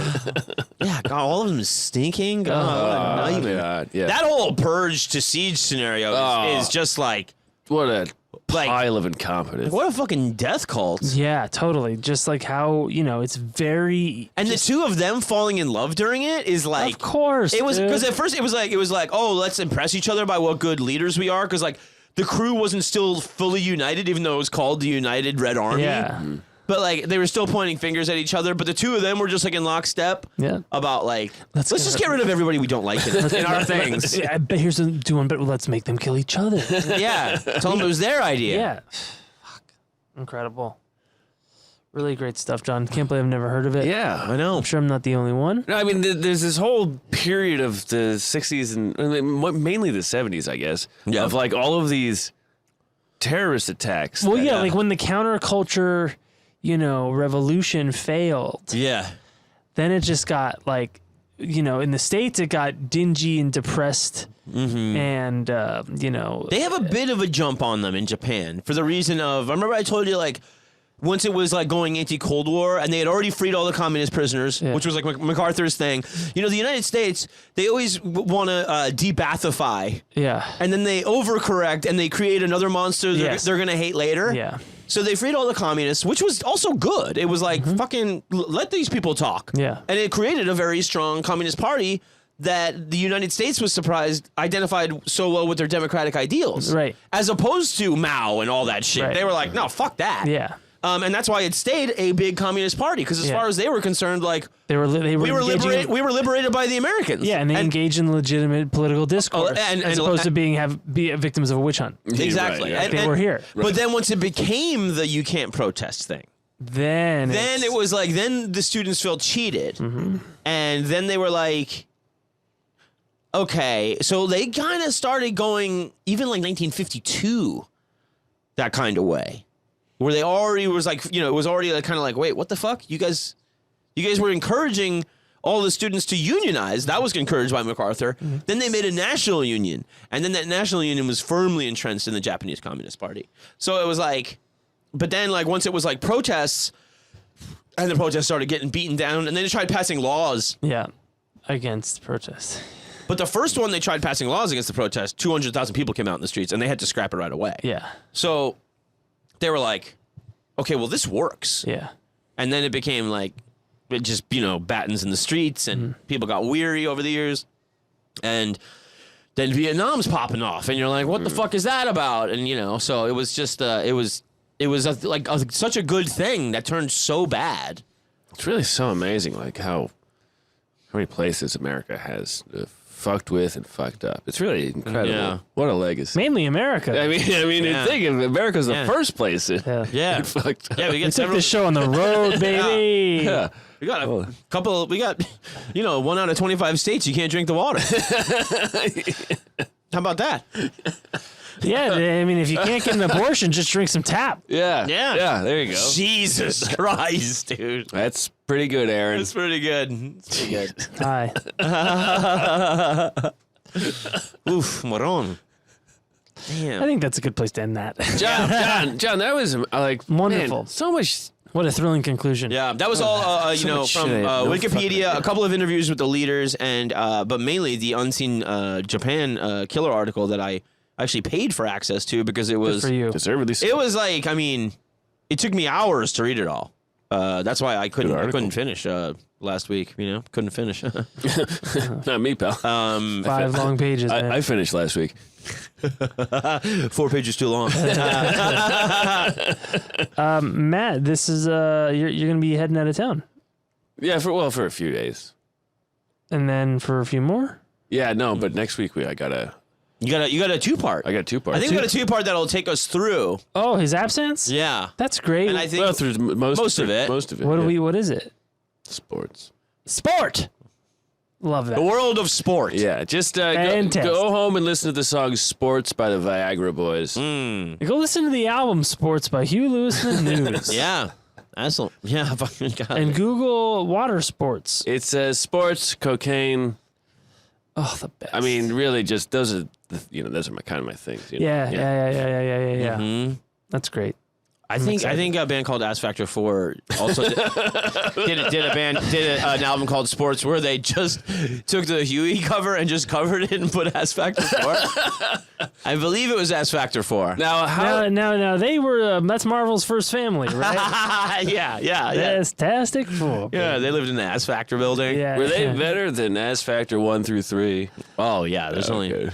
Yeah, God, all of them is stinking. God, what a nightmare. God, yeah. That whole purge to siege scenario is just like what a pile of incompetence. What a fucking death cult. Yeah, totally. Just like how, you know, it's very... And the two of them falling in love during it is like... Of course, it was because at first it was like, oh, let's impress each other by what good leaders we are. Because like the crew wasn't still fully united, even though it was called the United Red Army. Yeah. But like they were still pointing fingers at each other. But the two of them were just like in lockstep about like let's just get rid of everybody we don't like in our things. I bet here's doing, but let's make them kill each other. Yeah, tell them it was their idea. Yeah, fuck, incredible. Really great stuff, John. Can't believe I've never heard of it. Yeah, I know. I'm sure I'm not the only one. No, I mean, there's this whole period of the 60s and mainly the 70s, I guess, of like all of these terrorist attacks. Well, yeah, like when the counterculture, revolution failed. Yeah. Then it just got like, in the States, it got dingy and depressed. And, They have a bit of a jump on them in Japan for the reason of, I remember I told you like, once it was like going anti-Cold War and they had already freed all the communist prisoners, which was like MacArthur's thing. The United States, they always want to de-Ba'athify. Yeah. And then they overcorrect and they create another monster they're going to hate later. Yeah. So they freed all the communists, which was also good. It was like, fucking let these people talk. Yeah. And it created a very strong communist party that the United States was surprised identified so well with their democratic ideals. Right. As opposed to Mao and all that shit. Right. They were like, no, fuck that. Yeah. And that's why it stayed a big communist party, because as far as they were concerned, like we were liberated by the Americans. Yeah, and they engaged in legitimate political discourse as opposed to be victims of a witch hunt. Exactly. Right, they were here. But then once it became the you can't protest thing, then it was like then the students felt cheated, and then they were like, okay, so they kind of started going even like 1952, that kind of way. Where they already was like, it was already like kind of like, wait, what the fuck? You guys were encouraging all the students to unionize. That was encouraged by MacArthur. Then they made a national union. And then that national union was firmly entrenched in the Japanese Communist Party. So it was like, but then like once it was like protests, and the protests started getting beaten down, and then they tried passing laws. Yeah, against protests. But the first one they tried passing laws against the protest, 200,000 people came out in the streets, and they had to scrap it right away. Yeah. So they were like, okay, well, this works. Yeah. And then it became like, it just, battens in the streets, and people got weary over the years. And then Vietnam's popping off, and you're like, what the fuck is that about? And, so it was just, it was such a good thing that turned so bad. It's really so amazing, like how many places America has fucked with and fucked up. It's really incredible. Yeah. What a legacy. Mainly America. I mean, think of America's the first place it fucked up. Yeah, we took this show on the road, baby. Yeah. We got a couple, 1 out of 25 states you can't drink the water. How about that? Yeah, I mean, if you can't get an abortion, just drink some tap. Yeah, there you go. Jesus Christ, dude. That's pretty good, Aaron. That's pretty good. Hi. Oof, moron. Damn. I think that's a good place to end that. John, that was like wonderful. Man, so much. What a thrilling conclusion. Yeah, that was all, from Wikipedia, a couple of interviews with the leaders, and but mainly the Unseen Japan killer article that I actually paid for access to because it was good for you. Deservedly so. It was like, I mean, it took me hours to read it all. That's why I couldn't finish last week. Couldn't finish. Not me, pal. 5 long pages. Man. I finished last week. 4 pages too long. Matt, this is you're going to be heading out of town. Yeah, for a few days, and then for a few more. Yeah, no, but next week I gotta. You got a 2-part. I got 2 parts. I think we got a 2-part that'll take us through. Oh, his absence? Yeah, that's great. And I think through most of it. What is it? Sports. Sport. Love that. The world of sport. Yeah, just go home and listen to the song "Sports" by the Viagra Boys. Go listen to the album "Sports" by Hugh Lewis and the News. Yeah. Fucking God. And Google water sports. It says sports, cocaine. Oh, the best. I mean, really, just those are those are my things. Yeah. Mm-hmm. That's great. I think a band called Ass Factor 4 also did an album called Sports where they just took the Huey cover and just covered it and put Ass Factor 4. I believe it was Ass Factor 4. Now they were that's Marvel's first family, right? yeah. Fantastic Four. Yeah, they lived in the Ass Factor building. Yeah. Were they better than Ass Factor 1 through 3? Oh yeah, there's only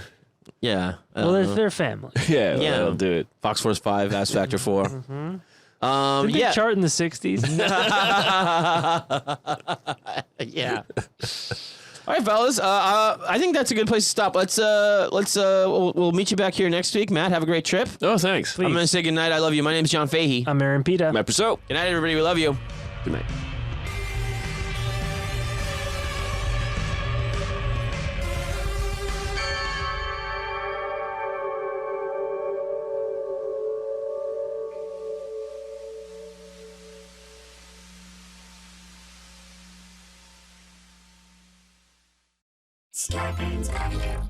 Yeah. Well, they're family. Yeah, Yeah. that'll do it. Fox Force 5, Ass Factor 4. Did they Yeah. chart in the 60s? Yeah. All right, fellas. I think that's a good place to stop. We'll meet you back here next week. Matt, have a great trip. Oh, thanks. I'm gonna say goodnight. I love you. My name's John Fahey. I'm Aaron Pita. My pursuit. Good night, everybody. We love you. Good night. Scarpins Avenue.